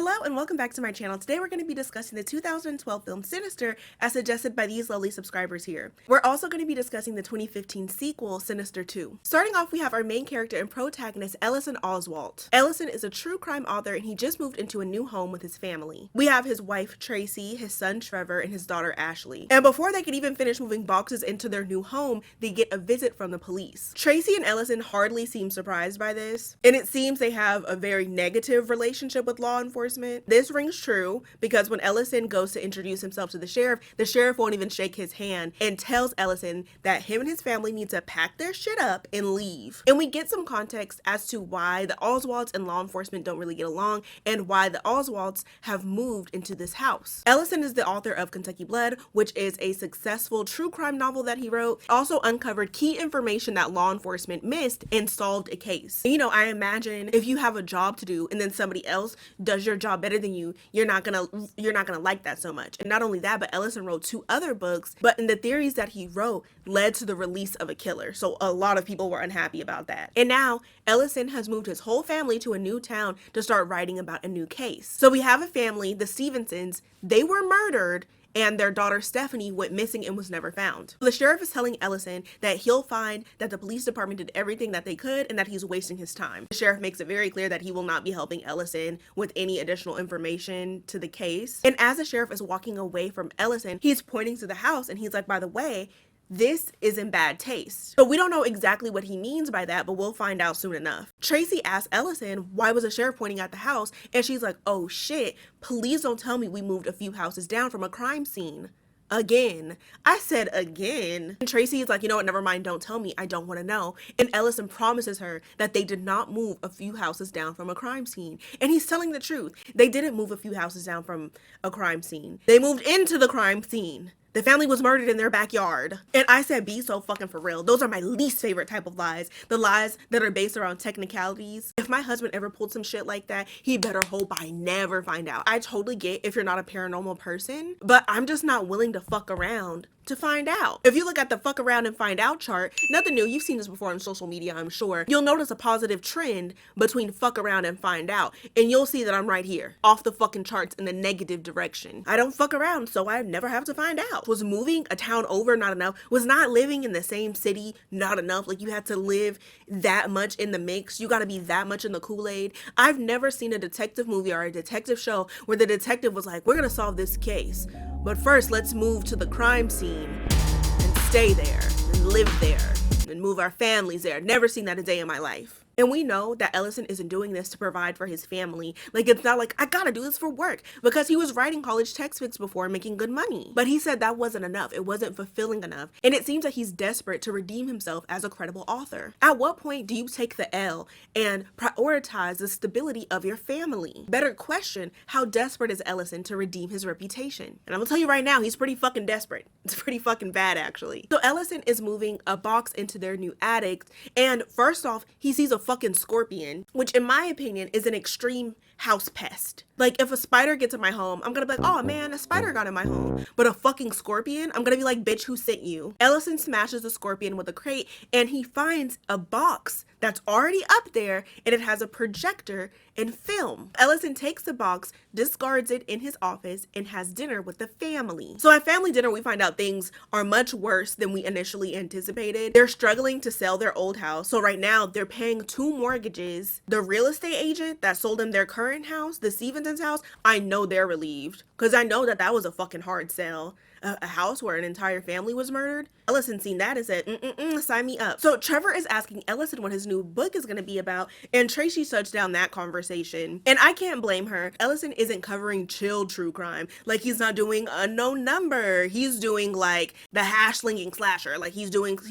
Hello and welcome back to my channel. Today we're going to be discussing the 2012 film Sinister as suggested by these lovely subscribers here. We're also going to be discussing the 2015 sequel Sinister2. Starting off, we have our main character and protagonist Ellison Oswalt. Ellison is a true crime author and he just moved into a new home with his family. We have his wife Tracy, his son Trevor, and his daughter Ashley. And before they can even finish moving boxes into their new home, they get a visit from the police. Tracy and Ellison hardly seem surprised by this, and it seems they have a very negative relationship with law enforcement. This rings true because when Ellison goes to introduce himself to the sheriff won't even shake his hand and tells Ellison that him and his family need to pack their shit up and leave. And we get some context as to why the Oswalts and law enforcement don't really get along and why the Oswalts have moved into this house. Ellison is the author of Kentucky Blood, which is a successful true crime novel that he wrote. Also uncovered key information that law enforcement missed and solved a case. You know, I imagine if you have a job to do and then somebody else does your job better than you, you're not gonna like that so much. And not only that, but Ellison wrote 2 other books, but in the theories that he wrote led to the release of a killer. So a lot of people were unhappy about that. And now Ellison has moved his whole family to a new town to start writing about a new case. So we have a family, the Stevensons, they were murdered and their daughter Stephanie went missing and was never found. The sheriff is telling Ellison that he'll find that the police department did everything that they could and that he's wasting his time. The sheriff makes it very clear that he will not be helping Ellison with any additional information to the case. And as the sheriff is walking away from Ellison, he's pointing to the house and he's like, by the way, this is in bad taste. So we don't know exactly what he means by that, but we'll find out soon enough. Tracy asks Ellison, why was the sheriff pointing at the house? And she's like, oh shit, please don't tell me we moved a few houses down from a crime scene. Again. I said again. And Tracy is like, you know what, never mind, don't tell me, I don't want to know. And Ellison promises her that they did not move a few houses down from a crime scene. And he's telling the truth. They didn't move a few houses down from a crime scene. They moved into the crime scene. The family was murdered in their backyard. And I said, be so fucking for real. Those are my least favorite type of lies. The lies that are based around technicalities. If my husband ever pulled some shit like that, he better hope I never find out. I totally get if you're not a paranormal person, but I'm just not willing to fuck around to find out. If you look at the fuck around and find out chart, nothing new, you've seen this before on social media, I'm sure. You'll notice a positive trend between fuck around and find out, and you'll see that I'm right here, off the fucking charts in the negative direction. I don't fuck around, so I never have to find out. Was moving a town over not enough? Was not living in the same city not enough? Like you had to live that much in the mix? You gotta be that much in the Kool-Aid? I've never seen a detective movie or a detective show where the detective was like, we're gonna solve this case, but first let's move to the crime scene and stay there and live there and move our families there. Never seen that a day in my life. And we know that Ellison isn't doing this to provide for his family. Like, it's not like, I gotta do this for work, because he was writing college textbooks before and making good money. But he said that wasn't enough. It wasn't fulfilling enough. And it seems that he's desperate to redeem himself as a credible author. At what point do you take the L and prioritize the stability of your family? Better question, how desperate is Ellison to redeem his reputation? And I'm gonna tell you right now, he's pretty fucking desperate. It's pretty fucking bad, actually. So Ellison is moving a box into their new attic, and first off, he sees a fucking scorpion, which in my opinion is an extreme house pest. Like, if a spider gets in my home, I'm gonna be like, oh man, a spider got in my home. But a fucking scorpion, I'm gonna be like, bitch, who sent you? Ellison smashes the scorpion with a crate and he finds a box that's already up there and it has a projector and film. Ellison takes the box, discards it in his office, and has dinner with the family. So at family dinner, we find out things are much worse than we initially anticipated. They're struggling to sell their old house. So right now they're paying 2 mortgages. The real estate agent that sold them their current house, the Stevensons house, I know they're relieved because I know that that was a fucking hard sell. A house where an entire family was murdered. Ellison seen that and said, sign me up. So Trevor is asking Ellison what his new book is going to be about, and Tracy shuts down that conversation. And I can't blame her. Ellison isn't covering chill true crime. Like, he's not doing Unknown Number. He's doing like the hash-slinging slasher. Like, he's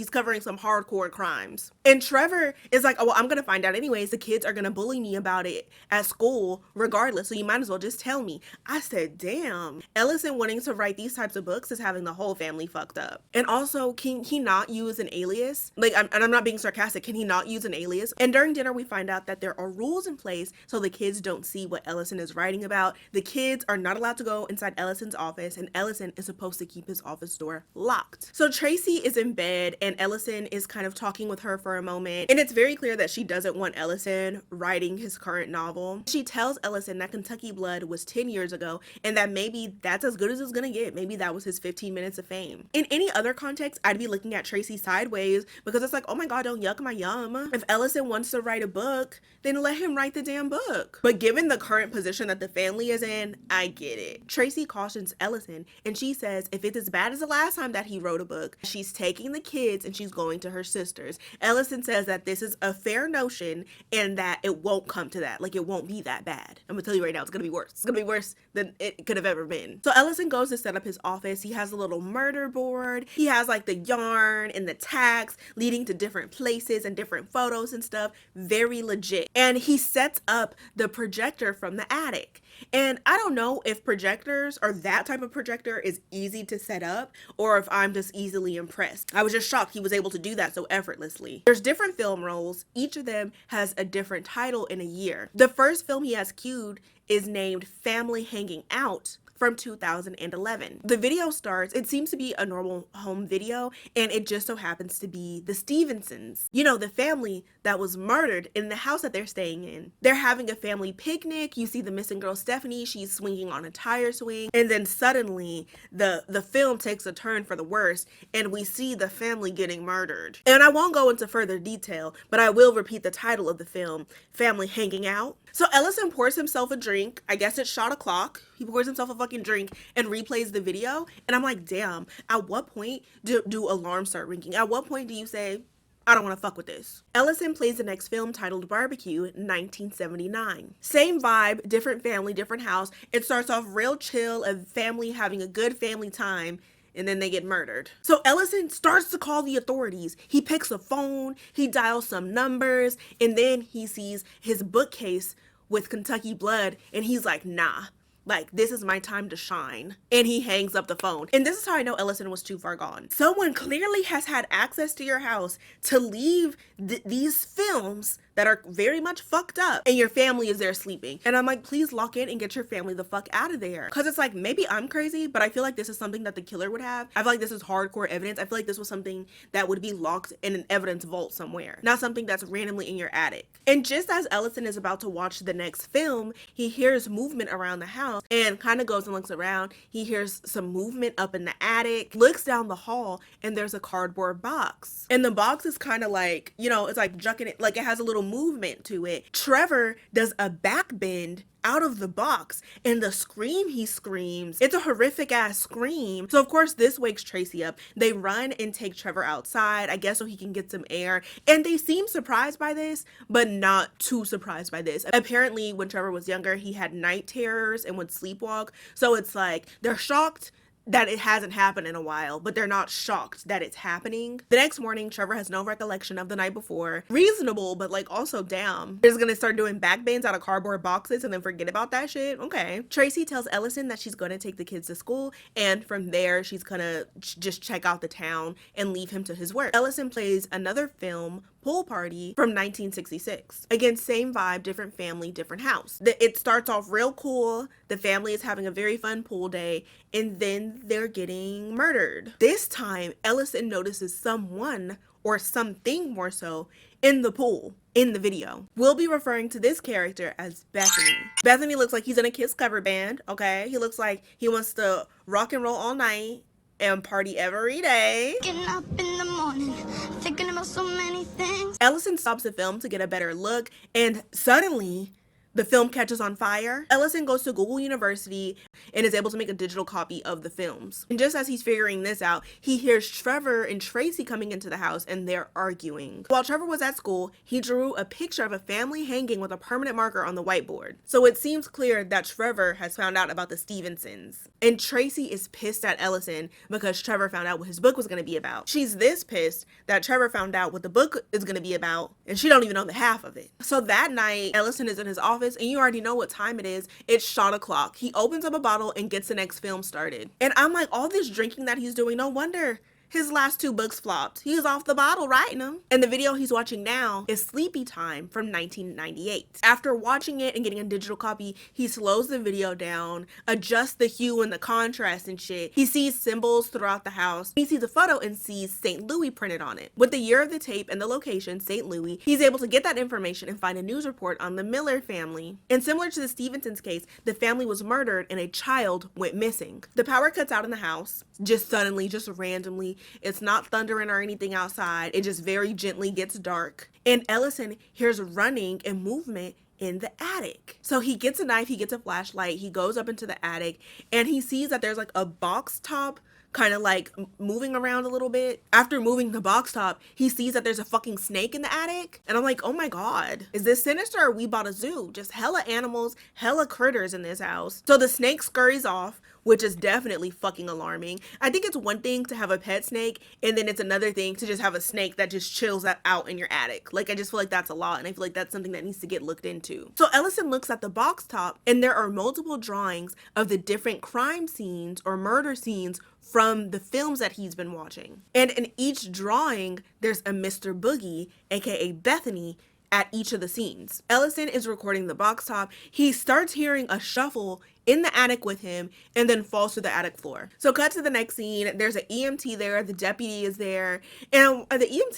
covering some hardcore crimes. And Trevor is like, oh, well, I'm going to find out anyways. The kids are going to bully me about it at school regardless, so you might as well just tell me. I said, damn. Ellison wanting to write these types of books books is having the whole family fucked up. And also, can he not use an alias? Like, I'm not being sarcastic, can he not use an alias? And during dinner, we find out that there are rules in place so the kids don't see what Ellison is writing about. The kids are not allowed to go inside Ellison's office, and Ellison is supposed to keep his office door locked. So Tracy is in bed, and Ellison is kind of talking with her for a moment, and it's very clear that she doesn't want Ellison writing his current novel. She tells Ellison that Kentucky Blood was 10 years ago, and that maybe that's as good as it's gonna get. Maybe that was his 15 minutes of fame. In any other context, I'd be looking at Tracy sideways, because it's like, oh my god, don't yuck my yum. If Ellison wants to write a book, then let him write the damn book. But given the current position that the family is in, I get it. Tracy cautions Ellison, and she says if it's as bad as the last time that he wrote a book, she's taking the kids and she's going to her sister's. Ellison says that this is a fair notion and that it won't come to that. Like, it won't be that bad. I'm gonna tell you right now, it's gonna be worse. It's gonna be worse than it could have ever been. So Ellison goes to set up his office. He has a little murder board. He has like the yarn and the tacks leading to different places and different photos and stuff. Very legit. And he sets up the projector from the attic. And I don't know if projectors or that type of projector is easy to set up, or if I'm just easily impressed. I was just shocked he was able to do that so effortlessly. There's different film rolls. Each of them has a different title in a year. The first film he has queued is named Family Hanging Out, from 2011. The video starts, it seems to be a normal home video, and it just so happens to be the Stevensons. You know, the family that was murdered in the house that they're staying in. They're having a family picnic. You see the missing girl, Stephanie, she's swinging on a tire swing, and then suddenly the film takes a turn for the worse, and we see the family getting murdered. And I won't go into further detail, but I will repeat the title of the film, Family Hanging Out. So Ellison pours himself a drink. I guess it's shot o'clock. He pours himself a fucking drink and replays the video. And I'm like, damn, at what point do alarms start ringing? At what point do you say, I don't want to fuck with this? Ellison plays the next film titled Barbecue, 1979. Same vibe, different family, different house. It starts off real chill, a family having a good family time, and then they get murdered. So Ellison starts to call the authorities. He picks a phone, he dials some numbers, and then he sees his bookcase with Kentucky Blood, and he's like, nah. Like, this is my time to shine. And he hangs up the phone. And this is how I know Ellison was too far gone. Someone clearly has had access to your house to leave these films that are very much fucked up, and your family is there sleeping. And I'm like, please lock in and get your family the fuck out of there. Cause it's like, maybe I'm crazy, but I feel like this is something that the killer would have. I feel like this is hardcore evidence. I feel like this was something that would be locked in an evidence vault somewhere, not something that's randomly in your attic. And just as Ellison is about to watch the next film, he hears movement around the house and kind of goes and looks around. He hears some movement up in the attic, looks down the hall, and there's a cardboard box. And the box is kind of like, you know, it's like jucking it, like it has a little movement to it. Trevor does a back bend out of the box, and the scream he screams, it's a horrific ass scream. So of course this wakes Tracy up. They run and take Trevor outside, I guess so he can get some air, and they seem surprised by this, but not too surprised by this. Apparently when Trevor was younger, he had night terrors and would sleepwalk, so it's like they're shocked that it hasn't happened in a while, but they're not shocked that it's happening. The next morning, Trevor has no recollection of the night before. Reasonable, but like also damn. They're just gonna start doing back bends out of cardboard boxes and then forget about that shit? Okay. Tracy tells Ellison that she's gonna take the kids to school, and from there, she's gonna just check out the town and leave him to his work. Ellison plays another film, Pool Party, from 1966. Again, same vibe, different family, different house. It starts off real cool. The family is having a very fun pool day, and then they're getting murdered. This time, Ellison notices someone, or something more so, in the pool in the video. We'll be referring to this character as Bethany. Bethany looks like he's in a Kiss cover band, okay? He looks like he wants to rock and roll all night and party every day. Getting up in the morning, thinking about so many things. Ellison stops the film to get a better look, and suddenly the film catches on fire. Ellison goes to Google University and is able to make a digital copy of the films. And just as he's figuring this out, he hears Trevor and Tracy coming into the house, and they're arguing. While Trevor was at school, he drew a picture of a family hanging with a permanent marker on the whiteboard. So it seems clear that Trevor has found out about the Stevensons. And Tracy is pissed at Ellison because Trevor found out what his book was going to be about. She's this pissed that Trevor found out what the book is going to be about, and she don't even know the half of it. So that night, Ellison is in his office office and you already know what time it is. It's shot o'clock. He opens up a bottle and gets the next film started. And I'm like, all this drinking that he's doing, no wonder his last 2 books flopped. He was off the bottle writing them. And the video he's watching now is Sleepy Time from 1998. After watching it and getting a digital copy, he slows the video down, adjusts the hue and the contrast and shit. He sees symbols throughout the house. He sees a photo and sees St. Louis printed on it. With the year of the tape and the location, St. Louis, he's able to get that information and find a news report on the Miller family. And similar to the Stevensons case, the family was murdered and a child went missing. The power cuts out in the house, just suddenly, just randomly. It's not thundering or anything outside. It just very gently gets dark. And Ellison hears running and movement in the attic. So he gets a knife, he gets a flashlight, he goes up into the attic, and he sees that there's like a box top kind of like moving around a little bit. After moving the box top, he sees that there's a fucking snake in the attic. And I'm like, oh my God, is this Sinister or we bought a zoo? Just hella animals, hella critters in this house. So the snake scurries off, which is definitely fucking alarming. I think it's one thing to have a pet snake, and then it's another thing to just have a snake that just chills out in your attic. Like, I just feel like that's a lot, and I feel like that's something that needs to get looked into. So Ellison looks at the box top, and there are multiple drawings of the different crime scenes or murder scenes from the films that he's been watching. And in each drawing, there's a Mr. Boogie, aka Bethany, at each of the scenes. Ellison is recording the box top. He starts hearing a shuffle in the attic with him and then falls to the attic floor. So cut to the next scene. There's an EMT there. The deputy is there. And the EMT is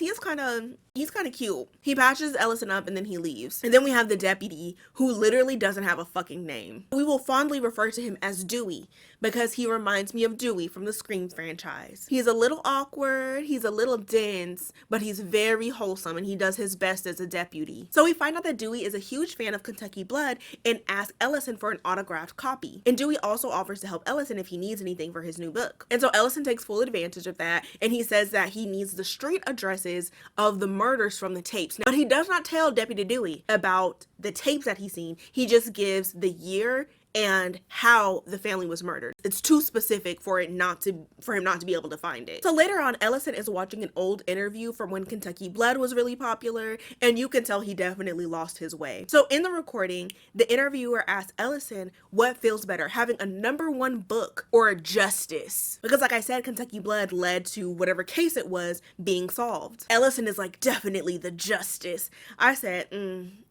he's kind of cute. He patches Ellison up and then he leaves. And then we have the deputy who literally doesn't have a fucking name. We will fondly refer to him as Dewey because he reminds me of Dewey from the Scream franchise. He's a little awkward. He's a little dense, but he's very wholesome and he does his best as a deputy. So we find out that Dewey is a huge fan of Kentucky Blood and asks Ellison for an autographed copy. And Dewey also offers to help Ellison if he needs anything for his new book. And so Ellison takes full advantage of that, and he says that he needs the street addresses of the murders from the tapes. Now, but he does not tell Deputy Dewey about the tapes that he's seen. He just gives the year and how the family was murdered. It's too specific for him not to be able to find it. So later on, Ellison is watching an old interview from when Kentucky Blood was really popular, and you can tell he definitely lost his way. So in the recording, the interviewer asked Ellison what feels better, having a #1 book or a justice? Because like I said, Kentucky Blood led to whatever case it was being solved. Ellison is like, definitely the justice. I said,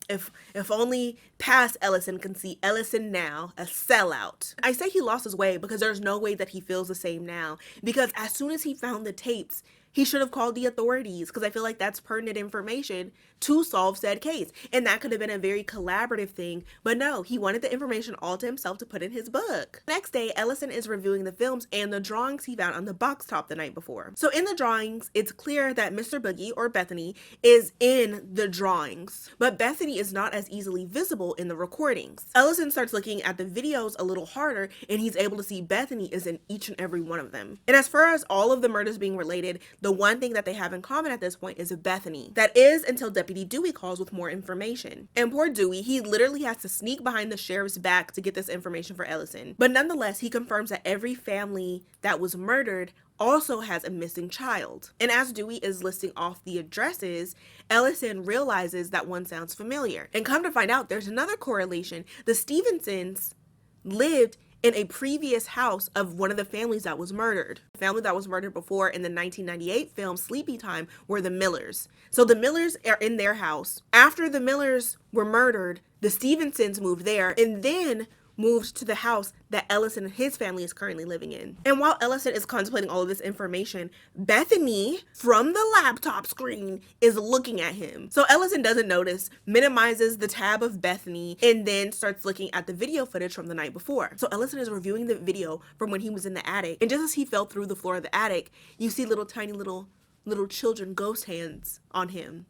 if only past Ellison can see Ellison now, a sellout. I say he lost his way because there's no way that he feels the same now. Because as soon as he found the tapes, he should have called the authorities because I feel like that's pertinent information to solve said case. And that could have been a very collaborative thing, but no, he wanted the information all to himself to put in his book. Next day, Ellison is reviewing the films and the drawings he found on the box top the night before. So in the drawings, it's clear that Mr. Boogie or Bethany is in the drawings, but Bethany is not as easily visible in the recordings. Ellison starts looking at the videos a little harder and he's able to see Bethany is in each and every one of them. And as far as all of the murders being related, the one thing that they have in common at this point is Bethany. That is until Deputy Dewey calls with more information. And poor Dewey, he literally has to sneak behind the sheriff's back to get this information for Ellison. But nonetheless, he confirms that every family that was murdered also has a missing child. And as Dewey is listing off the addresses, Ellison realizes that one sounds familiar. And come to find out, there's another correlation. The Stevensons lived in a previous house of one of the families that was murdered. The family that was murdered before in the 1998 film Sleepy Time were the Millers. So the Millers are in their house. After the Millers were murdered, the Stevensons moved there and then moved to the house that Ellison and his family is currently living in. And while Ellison is contemplating all of this information, Bethany from the laptop screen is looking at him. So Ellison doesn't notice, minimizes the tab of Bethany, and then starts looking at the video footage from the night before. So Ellison is reviewing the video from when he was in the attic, and just as he fell through the floor of the attic, you see little tiny little children ghost hands on him.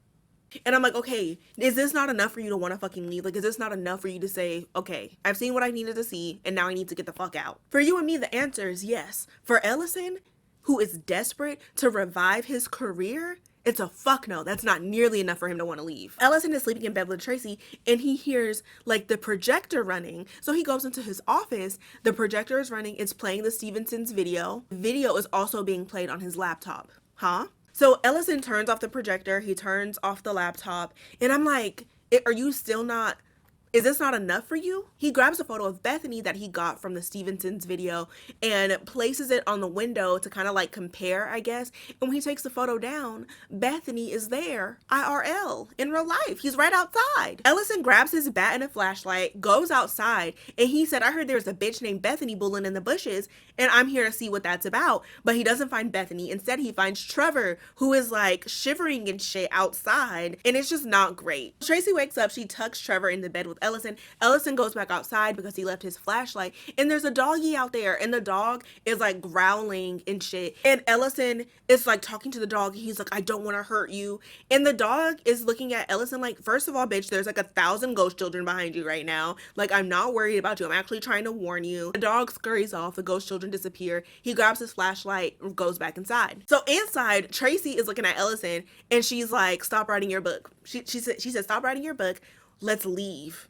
And I'm like, okay, is this not enough for you to want to fucking leave? Like, is this not enough for you to say, okay, I've seen what I needed to see, and now I need to get the fuck out? For you and me, the answer is yes. For Ellison, who is desperate to revive his career, it's a fuck no. That's not nearly enough for him to want to leave. Ellison is sleeping in bed with Tracy, and he hears, like, the projector running. So he goes into his office. The projector is running. It's playing the Stevensons video. The video is also being played on his laptop. Huh? So Ellison turns off the projector, he turns off the laptop, and I'm like, are you still not Is this not enough for you? He grabs a photo of Bethany that he got from the Stevenson's video and places it on the window to kind of like compare, I guess. And when he takes the photo down, Bethany is there, IRL, in real life. He's right outside. Ellison grabs his bat and a flashlight, goes outside, and he said, I heard there's a bitch named Bethany bulling in the bushes, and I'm here to see what that's about. But he doesn't find Bethany. Instead, he finds Trevor, who is like shivering and shit outside, and it's just not great. Tracy wakes up, she tucks Trevor in the bed with Ellison. Ellison goes back outside because he left his flashlight, and there's a doggy out there, and the dog is like growling and shit. And Ellison is like talking to the dog, and he's like, I don't want to hurt you. And the dog is looking at Ellison like, first of all, bitch, there's like 1,000 ghost children behind you right now. Like, I'm not worried about you. I'm actually trying to warn you. The dog scurries off. The ghost children disappear. He grabs his flashlight and goes back inside. So inside, Tracy is looking at Ellison, and she's like, stop writing your book. She said, stop writing your book. Let's leave.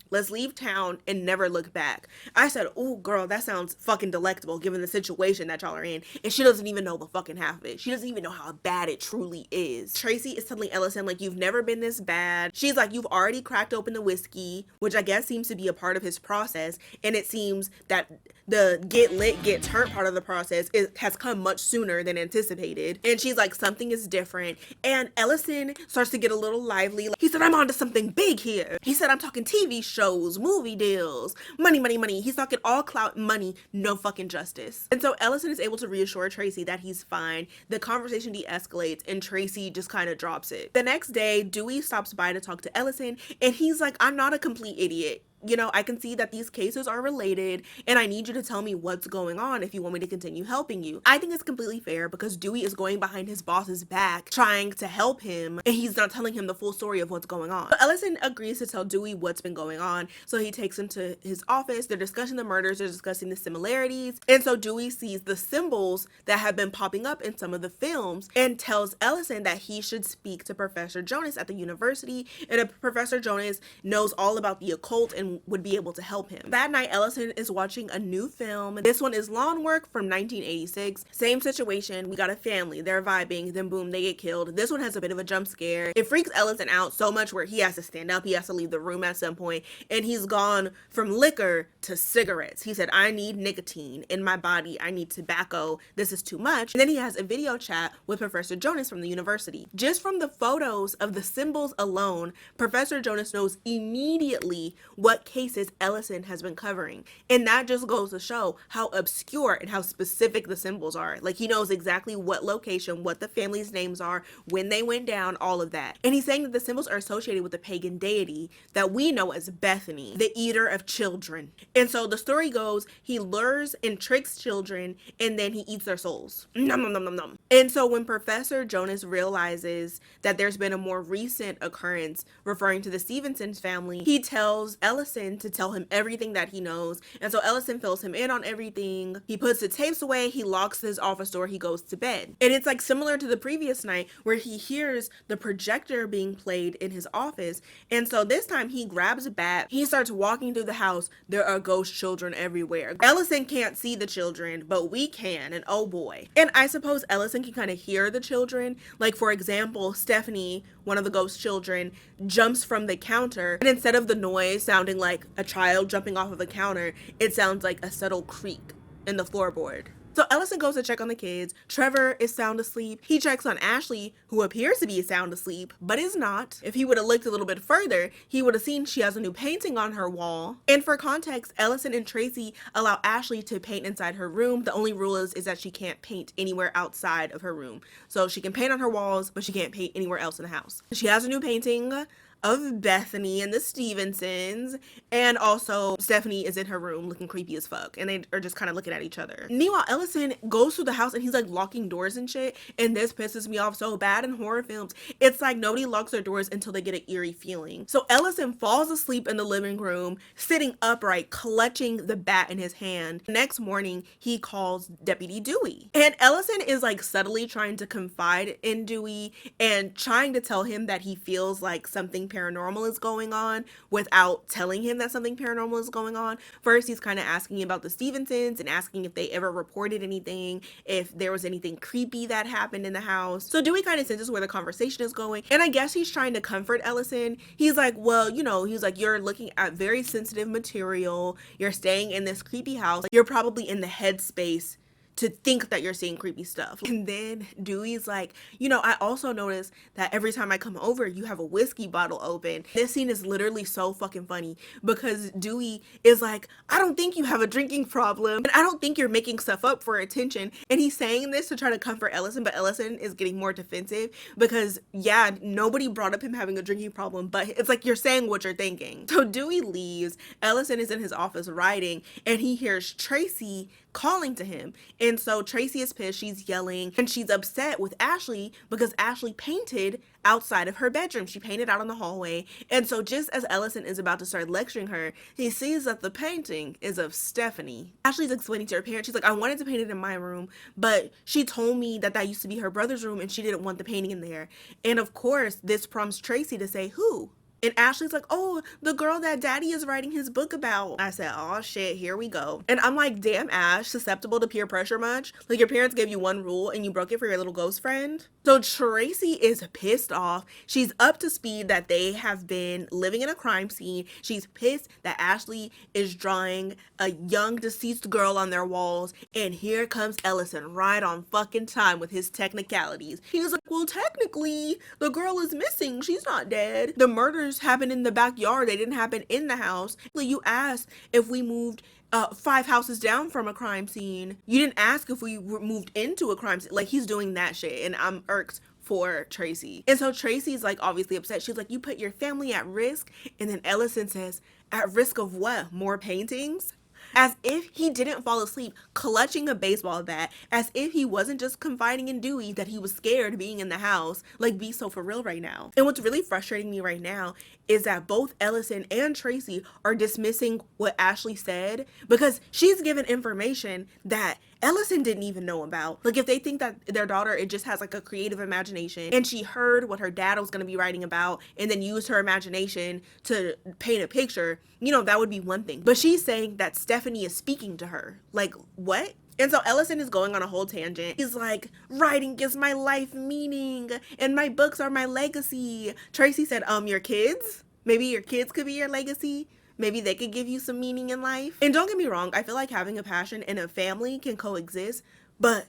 Let's leave town and never look back. I said, oh, girl, that sounds fucking delectable given the situation that y'all are in. And she doesn't even know the fucking half of it. She doesn't even know how bad it truly is. Tracy is telling Ellison, like, you've never been this bad. She's like, you've already cracked open the whiskey, which I guess seems to be a part of his process. And it seems that the get lit, get turned part of the process has come much sooner than anticipated. And she's like, something is different. And Ellison starts to get a little lively. He said, I'm onto something big here. He said, I'm talking TV shows, movie deals, money, money, money. He's talking all clout, money, no fucking justice. And so Ellison is able to reassure Tracy that he's fine. The conversation de-escalates and Tracy just kind of drops it. The next day, Dewey stops by to talk to Ellison, and he's like, I'm not a complete idiot. You know, I can see that these cases are related, and I need you to tell me what's going on if you want me to continue helping you. I think it's completely fair because Dewey is going behind his boss's back trying to help him, and he's not telling him the full story of what's going on. But Ellison agrees to tell Dewey what's been going on, so he takes him to his office. They're discussing the murders, they're discussing the similarities, and so Dewey sees the symbols that have been popping up in some of the films and tells Ellison that he should speak to Professor Jonas at the university, and Professor Jonas knows all about the occult and would be able to help him. That night, Ellison is watching a new film. This one is Lawn Work from 1986. Same situation. We got a family. They're vibing. Then boom, they get killed. This one has a bit of a jump scare. It freaks Ellison out so much where he has to stand up. He has to leave the room at some point. And he's gone from liquor to cigarettes. He said, I need nicotine in my body. I need tobacco. This is too much. And then he has a video chat with Professor Jonas from the university. Just from the photos of the symbols alone, Professor Jonas knows immediately what cases Ellison has been covering. And that just goes to show how obscure and how specific the symbols are. Like, he knows exactly what location, what the family's names are, when they went down, all of that. And he's saying that the symbols are associated with the pagan deity that we know as Bethany, the eater of children. And so the story goes, he lures and tricks children, and then he eats their souls. Nom, nom, nom, nom, nom. And so when Professor Jonas realizes that there's been a more recent occurrence referring to the Stevenson's family, he tells Ellison to tell him everything that he knows. And so Ellison fills him in on everything. He puts the tapes away, he locks his office door, he goes to bed. And it's like similar to the previous night where he hears the projector being played in his office. And so this time he grabs a bat, he starts walking through the house. There are ghost children everywhere. Ellison can't see the children, but we can, and oh boy. And I suppose Ellison can kind of hear the children. Like, for example, Stephanie, one of the ghost children, jumps from the counter, and instead of the noise sounding like a child jumping off of a counter, it sounds like a subtle creak in the floorboard. So Ellison goes to check on the kids. Trevor is sound asleep. He checks on Ashley, who appears to be sound asleep, but is not. If he would have looked a little bit further, he would have seen she has a new painting on her wall. And for context, Ellison and Tracy allow Ashley to paint inside her room. The only rule is that she can't paint anywhere outside of her room. So she can paint on her walls, but she can't paint anywhere else in the house. She has a new painting of Bethany and the Stevensons, and also Stephanie is in her room looking creepy as fuck, and they are just kind of looking at each other. Meanwhile, Ellison goes through the house and he's like locking doors and shit, and this pisses me off so bad in horror films. It's like nobody locks their doors until they get an eerie feeling. So Ellison falls asleep in the living room, sitting upright, clutching the bat in his hand. Next morning, he calls Deputy Dewey, and Ellison is like subtly trying to confide in Dewey and trying to tell him that he feels like something something paranormal is going on without telling him that something paranormal is going on. First, he's kind of asking about the Stevensons and asking if they ever reported anything, if there was anything creepy that happened in the house. So Dewey kind of senses where the conversation is going, and I guess he's trying to comfort Ellison. He's like, well, you know, he's like, you're looking at very sensitive material, you're staying in this creepy house, you're probably in the headspace to think that you're seeing creepy stuff. And then Dewey's like, you know, I also noticed that every time I come over, you have a whiskey bottle open. This scene is literally so fucking funny because Dewey is like, I don't think you have a drinking problem, and I don't think you're making stuff up for attention. And he's saying this to try to comfort Ellison, but Ellison is getting more defensive because, yeah, nobody brought up him having a drinking problem, but it's like you're saying what you're thinking. So Dewey leaves. Ellison is in his office writing, and he hears Tracy calling to him. And so Tracy is pissed, she's yelling, and she's upset with Ashley because Ashley painted outside of her bedroom. She painted out in the hallway. And so just as Ellison is about to start lecturing her, he sees that the painting is of Stephanie. Ashley's explaining to her parents, she's like, I wanted to paint it in my room, but she told me that that used to be her brother's room and she didn't want the painting in there. And of course, this prompts Tracy to say, who? And Ashley's like, oh, the girl that daddy is writing his book about. I said, oh shit, here we go. And I'm like, damn, Ash, susceptible to peer pressure much? Like, your parents gave you one rule and you broke it for your little ghost friend? So Tracy is pissed off. She's up to speed that they have been living in a crime scene. She's pissed that Ashley is drawing a young deceased girl on their walls. And here comes Ellison right on fucking time with his technicalities. He's like, well, technically, the girl is missing. She's not dead. The murders happened in the backyard. They didn't happen in the house. You asked if we moved 5 houses down from a crime scene. You didn't ask if we moved into a crime scene. Like, he's doing that shit, and I'm irked for Tracy. And so Tracy's like obviously upset. She's like, you put your family at risk. And then Ellison says, at risk of what? More paintings? As if he didn't fall asleep clutching a baseball bat, as if he wasn't just confiding in Dewey that he was scared being in the house. Like, be so for real right now. And what's really frustrating me right now is that both Ellison and Tracy are dismissing what Ashley said because she's given information that Ellison didn't even know about. Like, if they think that their daughter, it just has like a creative imagination and she heard what her dad was going to be writing about and then used her imagination to paint a picture, you know, that would be one thing. But she's saying that Stephanie is speaking to her. Like, what? And so Ellison is going on a whole tangent. He's like, writing gives my life meaning and my books are my legacy. Tracy said, your kids? Maybe your kids could be your legacy. Maybe they could give you some meaning in life. And don't get me wrong, I feel like having a passion and a family can coexist, but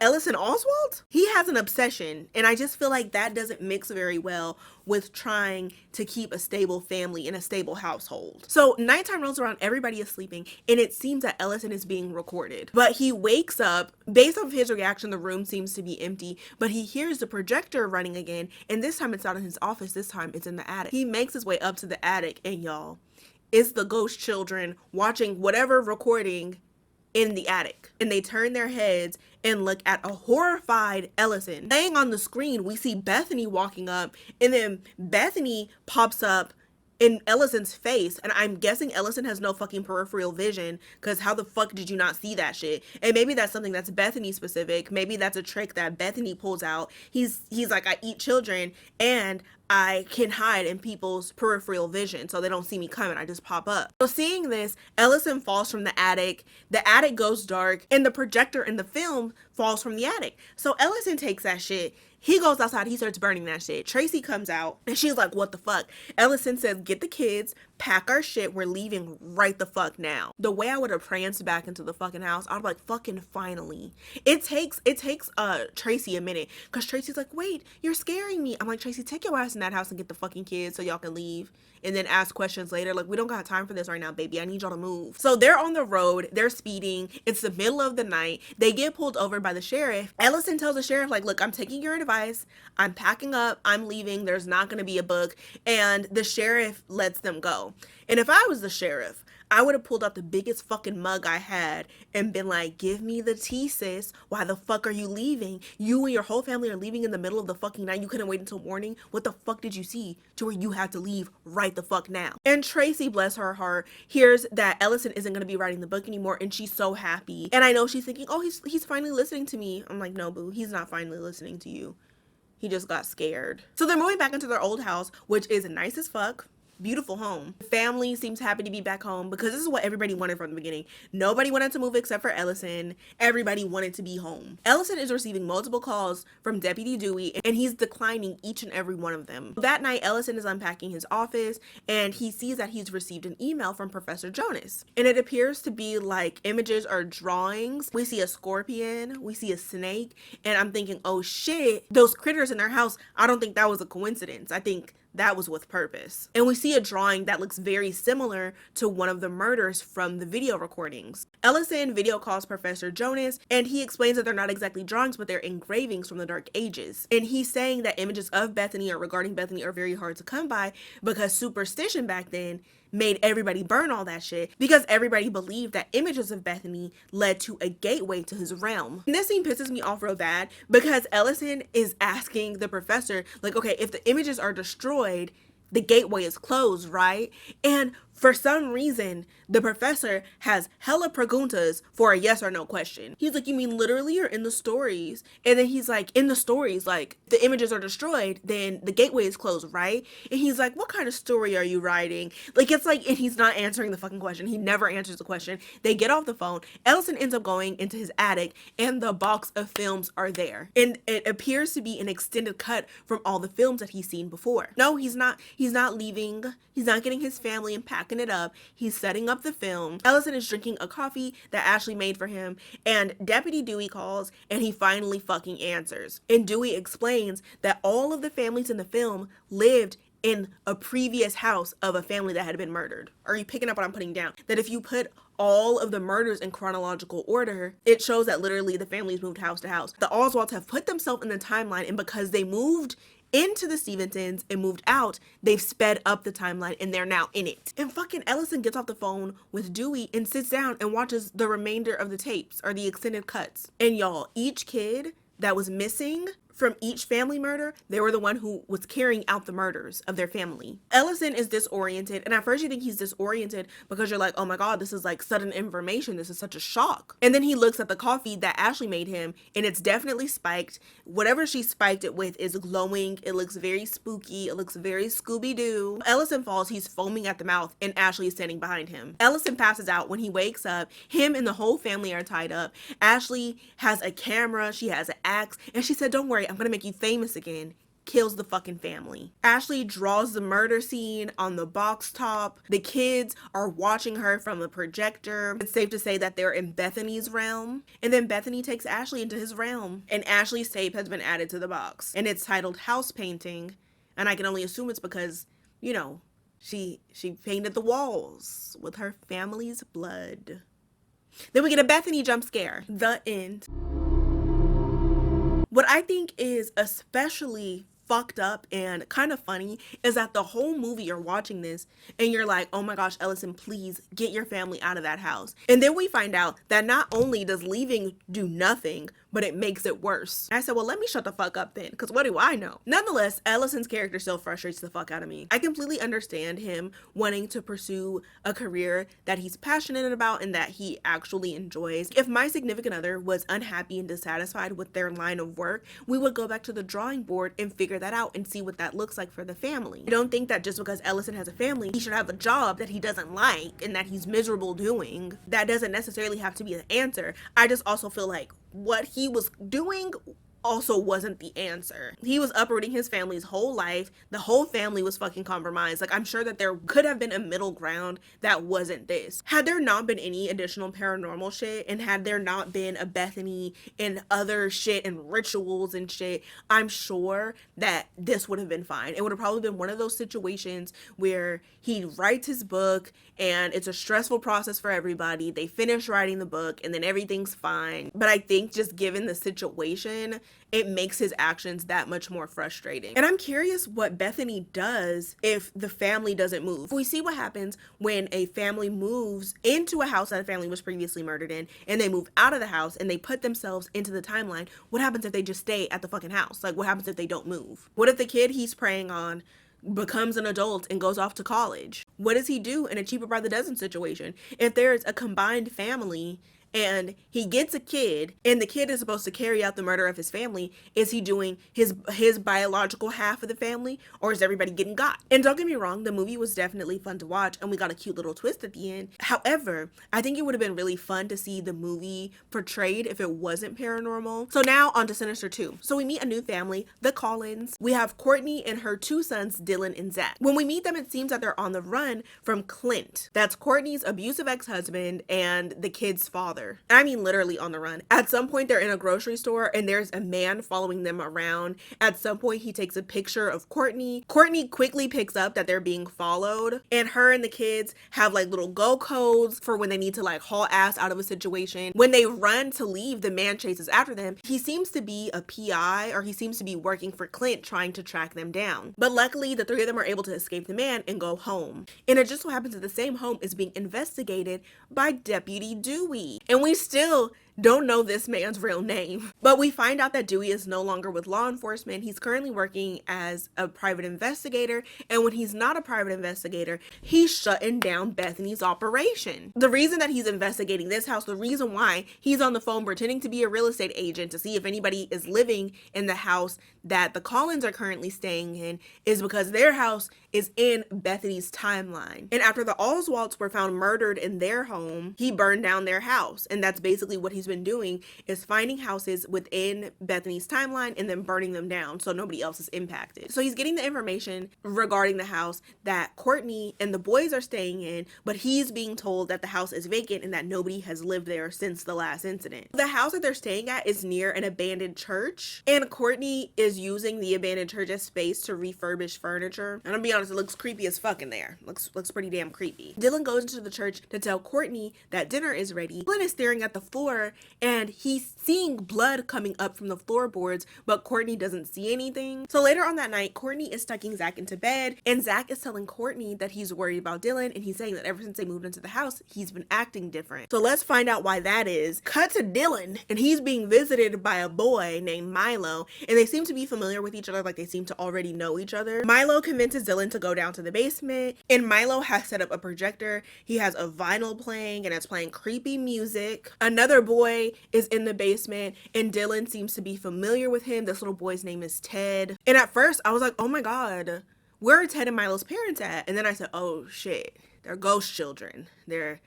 Ellison Oswald, he has an obsession, and I just feel like that doesn't mix very well with trying to keep a stable family in a stable household. So nighttime rolls around, everybody is sleeping, and it seems that Ellison is being recorded. But he wakes up, based off his reaction, the room seems to be empty, but he hears the projector running again, and this time it's not in his office, this time it's in the attic. He makes his way up to the attic, and y'all, it's the ghost children watching whatever recording in the attic, and they turn their heads and look at a horrified Ellison. Laying on the screen, we see Bethany walking up, and then Bethany pops up in Ellison's face, and I'm guessing Ellison has no fucking peripheral vision, because how the fuck did you not see that shit? And maybe that's something that's Bethany specific. Maybe that's a trick that Bethany pulls out. He's like, I eat children and I can hide in people's peripheral vision so they don't see me coming. I just pop up. So seeing this, Ellison falls from the attic goes dark, and the projector in the film falls from the attic. So Ellison takes that shit. He goes outside, he starts burning that shit. Tracy comes out, and she's like, what the fuck? Ellison says, get the kids, pack our shit, we're leaving right the fuck now. The way I would have pranced back into the fucking house, I'd be like, fucking finally. It takes Tracy a minute, because Tracy's like, wait, you're scaring me. I'm like, Tracy, take your ass in that house and get the fucking kids so y'all can leave. And then ask questions later. Like, we don't got time for this right now, baby. I need y'all to move. So they're on the road. They're speeding. It's the middle of the night. They get pulled over by the sheriff. Ellison tells the sheriff, like, look, I'm taking your advice. I'm packing up. I'm leaving. There's not going to be a book. And the sheriff lets them go. And if I was the sheriff, I would have pulled out the biggest fucking mug I had and been like, give me the tea, sis. Why the fuck are you leaving? You and your whole family are leaving in the middle of the fucking night. You couldn't wait until morning. What the fuck did you see to where you had to leave right the fuck now? And Tracy, bless her heart, hears that Ellison isn't going to be writing the book anymore, and she's so happy. And I know she's thinking, oh, he's finally listening to me. I'm like, no, boo, he's not finally listening to you. He just got scared. So they're moving back into their old house, which is nice as fuck. Beautiful home. The family seems happy to be back home because this is what everybody wanted from the beginning. Nobody wanted to move except for Ellison. Everybody wanted to be home. Ellison is receiving multiple calls from Deputy Dewey and he's declining each and every one of them. That night, Ellison is unpacking his office and he sees that he's received an email from Professor Jonas. And it appears to be like images or drawings. We see a scorpion, we see a snake, and I'm thinking, oh shit, those critters in their house, I don't think that was a coincidence. I think that was with purpose. And we see a drawing that looks very similar to one of the murders from the video recordings. Ellison video calls Professor Jonas and he explains that they're not exactly drawings, but they're engravings from the Dark Ages. And he's saying that images of Bethany or regarding Bethany are very hard to come by because superstition back then made everybody burn all that shit because everybody believed that images of Bethany led to a gateway to his realm. And this scene pisses me off real bad because Ellison is asking the professor, like, okay, if the images are destroyed, the gateway is closed, right? And for some reason, the professor has hella preguntas for a yes or no question. He's like, you mean literally or in the stories? And then he's like, in the stories, like, the images are destroyed, then the gateway is closed, right? And he's like, what kind of story are you writing? Like, it's like, and he's not answering the fucking question. He never answers the question. They get off the phone. Ellison ends up going into his attic and the box of films are there. And it appears to be an extended cut from all the films that he's seen before. No, he's not leaving. He's not getting his family and packing it up. He's setting up the film. Ellison is drinking a coffee that Ashley made for him and Deputy Dewey calls and he finally fucking answers. And Dewey explains that all of the families in the film lived in a previous house of a family that had been murdered. Are you picking up what I'm putting down? That if you put all of the murders in chronological order, it shows that literally the families moved house to house. The Oswalds have put themselves in the timeline, and because they moved into the Stevensons and moved out, they've sped up the timeline and they're now in it. And fucking Ellison gets off the phone with Dewey and sits down and watches the remainder of the tapes or the extended cuts. And y'all, each kid that was missing from each family murder, they were the one who was carrying out the murders of their family. Ellison is disoriented, and at first you think he's disoriented because you're like, oh my god, this is like sudden information, this is such a shock. And then he looks at the coffee that Ashley made him, and it's definitely spiked. Whatever she spiked it with is glowing, it looks very spooky, it looks very Scooby-Doo. Ellison falls, he's foaming at the mouth, and Ashley is standing behind him. Ellison passes out. When he wakes up, him and the whole family are tied up. Ashley has a camera, she has an axe, and she said, don't worry, I'm gonna make you famous again. Kills the fucking family. Ashley draws the murder scene on the box top. The kids are watching her from the projector. It's safe to say that they're in Bethany's realm. And then Bethany takes Ashley into his realm. And Ashley's tape has been added to the box. And it's titled House Painting. And I can only assume it's because, you know, she painted the walls with her family's blood. Then we get a Bethany jump scare. The end. What I think is especially fucked up and kind of funny is that the whole movie you're watching this and you're like, oh my gosh, Ellison, please get your family out of that house. And then we find out that not only does leaving do nothing, but it makes it worse. I said, well, let me shut the fuck up then, because what do I know? Nonetheless, Ellison's character still frustrates the fuck out of me. I completely understand him wanting to pursue a career that he's passionate about and that he actually enjoys. If my significant other was unhappy and dissatisfied with their line of work, we would go back to the drawing board and figure that out and see what that looks like for the family. I don't think that just because Ellison has a family, he should have a job that he doesn't like and that he's miserable doing. That doesn't necessarily have to be the answer. I just also feel like what he was doing also wasn't the answer. He was uprooting his family's whole life. The whole family was fucking compromised. Like, I'm sure that there could have been a middle ground that wasn't this. Had there not been any additional paranormal shit, and had there not been a Bethany and other shit and rituals and shit, I'm sure that this would have been fine. It would have probably been one of those situations where he writes his book and it's a stressful process for everybody. They finish writing the book and then everything's fine. But I think just given the situation, it makes his actions that much more frustrating. And I'm curious what Bethany does if the family doesn't move. We see what happens when a family moves into a house that a family was previously murdered in, and they move out of the house and they put themselves into the timeline. What happens if they just stay at the fucking house? Like, what happens if they don't move? What if the kid he's preying on becomes an adult and goes off to college? What does he do in a cheaper by the dozen situation? If there's a combined family and he gets a kid, and the kid is supposed to carry out the murder of his family. Is he doing his biological half of the family, or is everybody getting got? And don't get me wrong, the movie was definitely fun to watch, and we got a cute little twist at the end. However, I think it would have been really fun to see the movie portrayed if it wasn't paranormal. So now on to Sinister 2. So we meet a new family, the Collins. We have Courtney and her two sons, Dylan and Zach. When we meet them, it seems that they're on the run from Clint. That's Courtney's abusive ex-husband and the kid's father. I mean literally on the run. At some point they're in a grocery store and there's a man following them around. At some point he takes a picture of Courtney. Courtney quickly picks up that they're being followed, and her and the kids have like little go codes for when they need to like haul ass out of a situation. When they run to leave, the man chases after them. He seems to be a PI, or he seems to be working for Clint trying to track them down. But luckily the three of them are able to escape the man and go home. And it just so happens that the same home is being investigated by Deputy Dewey. And we still don't know this man's real name. But we find out that Dewey is no longer with law enforcement. He's currently working as a private investigator. And when he's not a private investigator, he's shutting down Bethany's operation. The reason that he's investigating this house, the reason why he's on the phone pretending to be a real estate agent to see if anybody is living in the house that the Collins are currently staying in, is because their house is in Bethany's timeline. And after the Oswalds were found murdered in their home, he burned down their house. And that's basically what he's been doing, is finding houses within Bethany's timeline and then burning them down so nobody else is impacted. So he's getting the information regarding the house that Courtney and the boys are staying in, but he's being told that the house is vacant and that nobody has lived there since the last incident. The house that they're staying at is near an abandoned church, and Courtney is using the abandoned church as space to refurbish furniture. And I'll be honest, it looks creepy as fuck in there. Looks pretty damn creepy. Dylan goes into the church to tell Courtney that dinner is ready. Dylan is staring at the floor and he's seeing blood coming up from the floorboards, but Courtney doesn't see anything. So later on that night, Courtney is tucking Zach into bed, and Zach is telling Courtney that he's worried about Dylan, and he's saying that ever since they moved into the house, he's been acting different. So let's find out why that is. Cut to Dylan, and he's being visited by a boy named Milo, and they seem to be familiar with each other, like they seem to already know each other. Milo convinces Dylan to go down to the basement, and Milo has set up a projector. He has a vinyl playing, and it's playing creepy music. Another boy is in the basement, and Dylan seems to be familiar with him. This little boy's name is Ted. And at first I was like, oh my god, where are Ted and Milo's parents at? And then I said, oh shit, they're ghost children. They're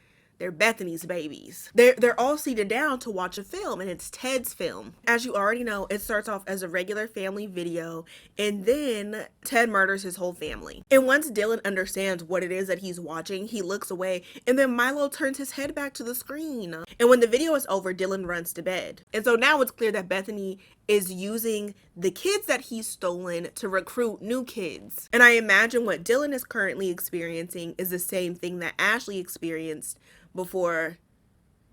Bethany's babies. They're all seated down to watch a film, and it's Ted's film. As you already know, it starts off as a regular family video, and then Ted murders his whole family. And once Dylan understands what it is that he's watching, he looks away, and then Milo turns his head back to the screen. And when the video is over, Dylan runs to bed. And so now it's clear that Bethany is using the kids that he's stolen to recruit new kids. And I imagine what Dylan is currently experiencing is the same thing that Ashley experienced before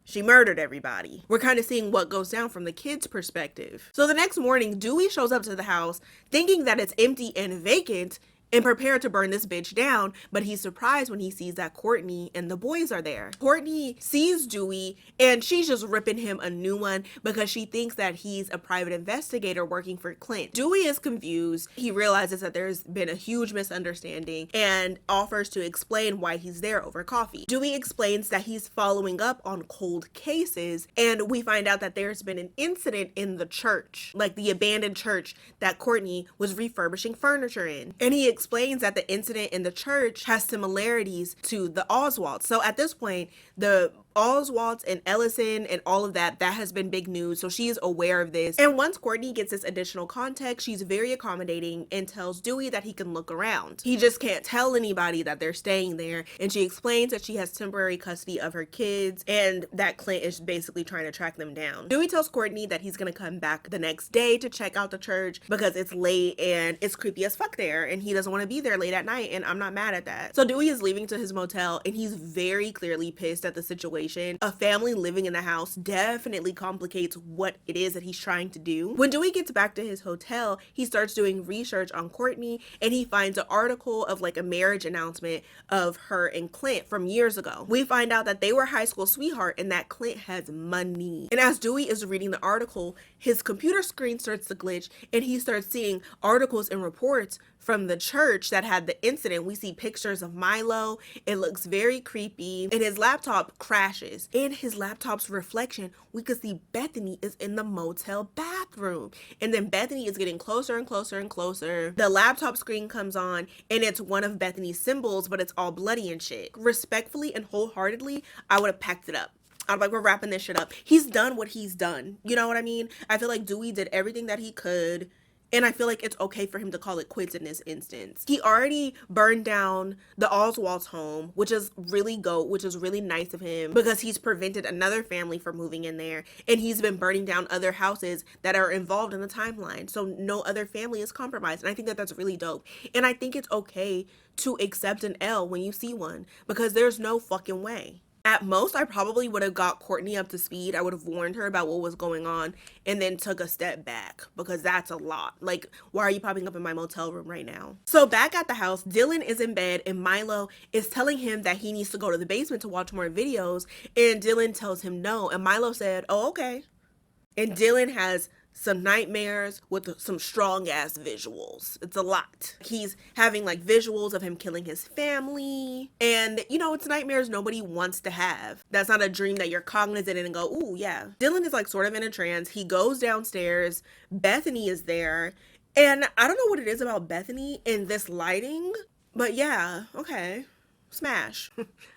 she murdered everybody. We're kind of seeing what goes down from the kids' perspective. So the next morning, Dewey shows up to the house thinking that it's empty and vacant and prepared to burn this bitch down, but he's surprised when he sees that Courtney and the boys are there. Courtney sees Dewey and she's just ripping him a new one because she thinks that he's a private investigator working for Clint. Dewey is confused. He realizes that there's been a huge misunderstanding and offers to explain why he's there over coffee. Dewey explains that he's following up on cold cases, and we find out that there's been an incident in the church, like the abandoned church that Courtney was refurbishing furniture in. And he explains that the incident in the church has similarities to the Oswalds. So at this point, the Oswalds and Ellison and all of that has been big news. So she is aware of this. And once Courtney gets this additional context, she's very accommodating and tells Dewey that he can look around. He just can't tell anybody that they're staying there. And she explains that she has temporary custody of her kids and that Clint is basically trying to track them down. Dewey tells Courtney that he's gonna come back the next day to check out the church because it's late and it's creepy as fuck there, and he doesn't want to be there late at night, and I'm not mad at that. So Dewey is leaving to his motel, and he's very clearly pissed at the situation. A family living in the house definitely complicates what it is that he's trying to do. When Dewey gets back to his hotel, he starts doing research on Courtney, and he finds an article of like a marriage announcement of her and Clint from years ago. We find out that they were high school sweetheart and that Clint has money. And as Dewey is reading the article, his computer screen starts to glitch, and he starts seeing articles and reports from the church that had the incident. We see pictures of Milo. It looks very creepy. And his laptop crashes. In his laptop's reflection, we could see Bethany is in the motel bathroom. And then Bethany is getting closer and closer and closer. The laptop screen comes on and it's one of Bethany's symbols, but it's all bloody and shit. Respectfully and wholeheartedly, I would have packed it up. I'm like, we're wrapping this shit up. He's done what he's done. You know what I mean? I feel like Dewey did everything that he could. And I feel like it's okay for him to call it quits in this instance. He already burned down the Oswald's home, which is really nice of him because he's prevented another family from moving in there. And he's been burning down other houses that are involved in the timeline. So no other family is compromised. And I think that that's really dope. And I think it's okay to accept an L when you see one because there's no fucking way. At most, I probably would have got Courtney up to speed. I would have warned her about what was going on and then took a step back because that's a lot. Like, why are you popping up in my motel room right now? So back at the house, Dylan is in bed and Milo is telling him that he needs to go to the basement to watch more videos. And Dylan tells him no. And Milo said, oh, okay. And Dylan has some nightmares with some strong ass visuals. It's a lot. He's having like visuals of him killing his family. And you know, it's nightmares nobody wants to have. That's not a dream that you're cognizant in and go, ooh, yeah. Dylan is like sort of in a trance. He goes downstairs. Bethany is there. And I don't know what it is about Bethany in this lighting, but yeah, okay. Smash.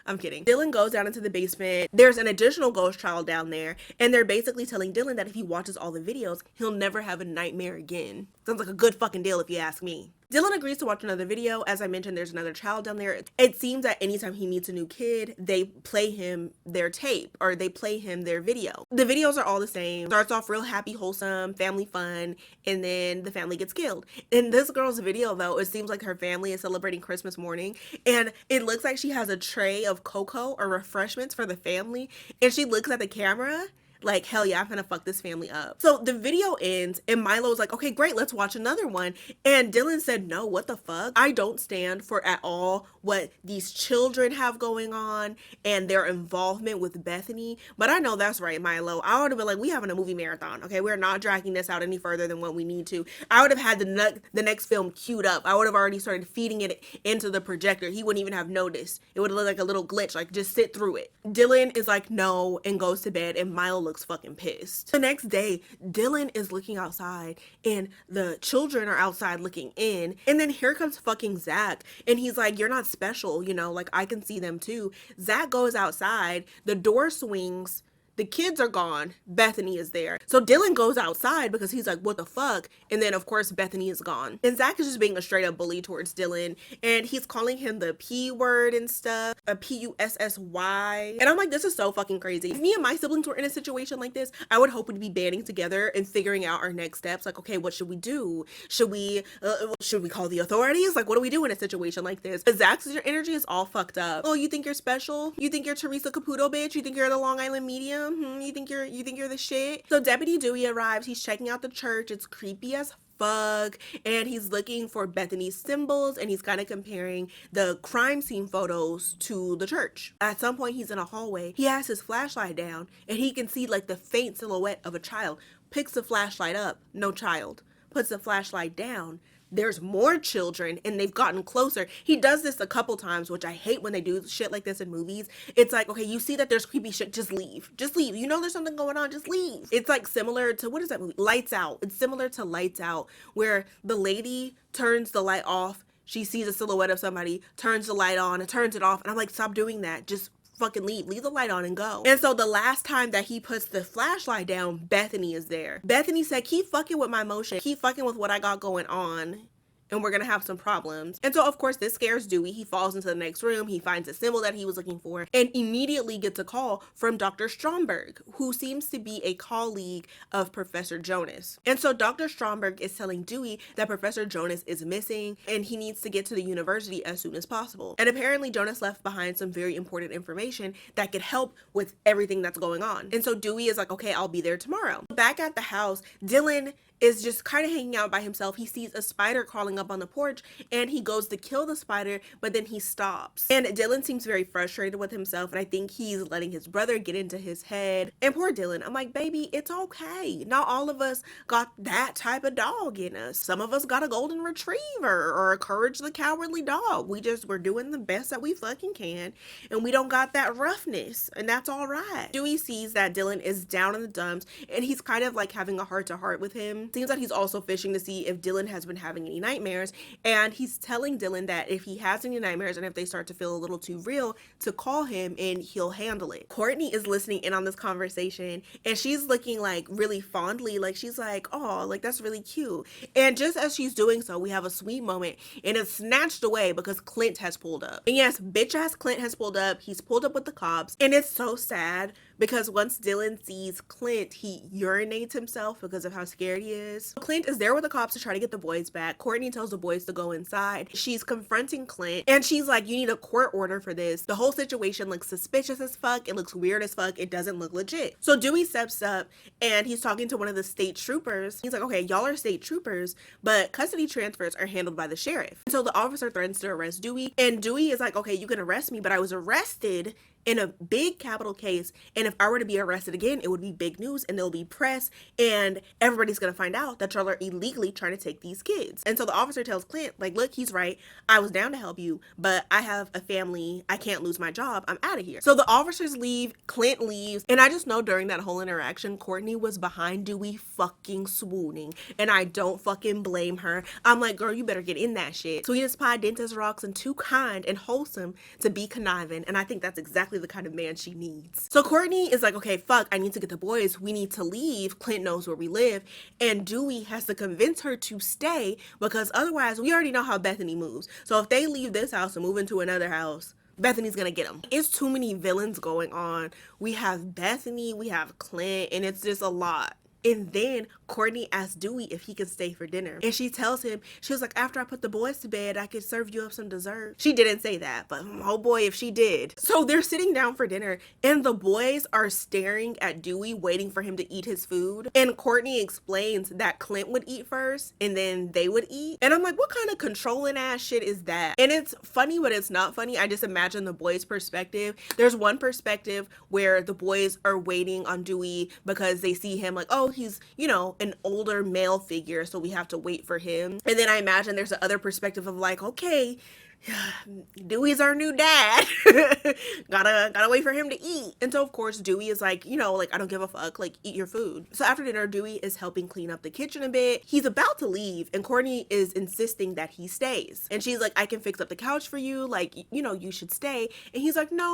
I'm kidding. Dylan goes down into the basement. There's an additional ghost child down there, and they're basically telling Dylan that if he watches all the videos, he'll never have a nightmare again. Sounds like a good fucking deal if you ask me. Dylan agrees to watch another video. As I mentioned, there's another child down there. It seems that anytime he meets a new kid, they play him their tape or they play him their video. The videos are all the same. Starts off real happy, wholesome, family fun, and then the family gets killed. In this girl's video, though, it seems like her family is celebrating Christmas morning, and it looks like she has a tray of cocoa or refreshments for the family, and she looks at the camera like, hell yeah, I'm gonna fuck this family up. So the video ends and Milo's like, okay, great, let's watch another one. And Dylan said, no, what the fuck? I don't stand for at all what these children have going on and their involvement with Bethany. But I know that's right, Milo. I would have been like, we having a movie marathon, okay? We're not dragging this out any further than what we need to. I would have had the next film queued up. I would have already started feeding it into the projector. He wouldn't even have noticed. It would have looked like a little glitch, like just sit through it. Dylan is like, no, and goes to bed, and Milo looks fucking pissed. The next day, Dylan is looking outside and the children are outside looking in, and then here comes fucking Zach, and he's like, you're not special, you know, like I can see them too. Zach goes outside, the door swings, the kids are gone, Bethany is there. So Dylan goes outside because he's like, what the fuck? And then of course Bethany is gone. And Zach is just being a straight up bully towards Dylan, and he's calling him the P word and stuff, a P-U-S-S-Y. And I'm like, this is so fucking crazy. If me and my siblings were in a situation like this, I would hope we'd be banding together and figuring out our next steps. Like, okay, what should we do? Should we call the authorities? Like, what do we do in a situation like this? But Zach's energy is all fucked up. Oh, you think you're special? You think you're Teresa Caputo, bitch? You think you're the Long Island medium? You think you're the shit? So Deputy Dewey arrives. He's checking out the church. It's creepy as fuck, and he's looking for Bethany's symbols, and he's kind of comparing the crime scene photos to the church. At some point, he's in a hallway. He has his flashlight down, and he can see like the faint silhouette of a child. Picks the flashlight up, no child. Puts the flashlight down. There's more children, and they've gotten closer. He does this a couple times, which I hate when they do shit like this in movies. It's like, okay, you see that there's creepy shit, just leave. Just leave. You know there's something going on, just leave. It's like similar to, what is that movie? Lights Out. It's similar to Lights Out, where the lady turns the light off. She sees a silhouette of somebody, turns the light on, and turns it off. And I'm like, stop doing that. Just fucking leave the light on and go. And so the last time that he puts the flashlight down, Bethany is there. Bethany said, keep fucking with my motion, keep fucking with what I got going on, and we're gonna have some problems. And so of course this scares Dewey. He falls into the next room, he finds a symbol that he was looking for, and immediately gets a call from Dr. Stromberg, who seems to be a colleague of Professor Jonas. And so Dr. Stromberg is telling Dewey that Professor Jonas is missing and he needs to get to the university as soon as possible. And apparently Jonas left behind some very important information that could help with everything that's going on. And so Dewey is like, okay, I'll be there tomorrow. Back at the house, Dylan is just kind of hanging out by himself. He sees a spider crawling up on the porch and he goes to kill the spider, but then he stops. And Dylan seems very frustrated with himself, and I think he's letting his brother get into his head. And poor Dylan, I'm like, baby, it's okay. Not all of us got that type of dog in us. Some of us got a golden retriever or a Courage the Cowardly Dog. We're doing the best that we fucking can, and we don't got that roughness, and that's all right. Dewey sees that Dylan is down in the dumps, and he's kind of like having a heart-to-heart with him. Seems like he's also fishing to see if Dylan has been having any nightmares, and he's telling Dylan that if he has any nightmares and if they start to feel a little too real, to call him and he'll handle it. Courtney is listening in on this conversation, and she's looking like really fondly, like she's like, oh, like that's really cute. And just as she's doing so, we have a sweet moment, and it's snatched away because Clint has pulled up. And yes, bitch ass Clint has pulled up. He's pulled up with the cops, and it's so sad because once Dylan sees Clint, he urinates himself because of how scared he is. Clint is there with the cops to try to get the boys back. Courtney tells the boys to go inside. She's confronting Clint, and she's like, you need a court order for this. The whole situation looks suspicious as fuck. It looks weird as fuck. It doesn't look legit. So Dewey steps up, and he's talking to one of the state troopers. He's like, okay, y'all are state troopers, but custody transfers are handled by the sheriff. And so the officer threatens to arrest Dewey, and Dewey is like, okay, you can arrest me, but I was arrested in a big capital case, and if I were to be arrested again, it would be big news, and there'll be press, and everybody's gonna find out that y'all are illegally trying to take these kids. And so the officer tells Clint, like, look, he's right. I was down to help you, but I have a family. I can't lose my job. I'm out of here. So the officers leave, Clint leaves, and I just know during that whole interaction, Courtney was behind Dewey fucking swooning, and I don't fucking blame her. I'm like, girl, you better get in that shit. Sweet as pie, dentist rocks, and too kind and wholesome to be conniving, and I think that's exactly the kind of man she needs. So Courtney is like, okay, fuck, I need to get the boys. We need to leave. Clint knows where we live. And Dewey has to convince her to stay because otherwise we already know how Bethany moves. So if they leave this house and move into another house, Bethany's gonna get them. It's too many villains going on. We have Bethany, we have Clint, and it's just a lot. And then Courtney asks Dewey if he can stay for dinner. And she tells him, she was like, after I put the boys to bed, I could serve you up some dessert. She didn't say that, but oh boy, if she did. So they're sitting down for dinner, and the boys are staring at Dewey, waiting for him to eat his food. And Courtney explains that Clint would eat first, and then they would eat. And I'm like, what kind of controlling ass shit is that? And it's funny, but it's not funny. I just imagine the boys' perspective. There's one perspective where the boys are waiting on Dewey because they see him like, oh, he's, you know, an older male figure, so we have to wait for him. And then I imagine there's the other perspective of like, okay, Dewey's our new dad. gotta wait for him to eat. And so of course Dewey is like, you know, like, I don't give a fuck, like, eat your food. So after dinner, Dewey is helping clean up the kitchen a bit. He's about to leave, and Courtney is insisting that he stays. And she's like, I can fix up the couch for you, like, you know, you should stay. And he's like, no.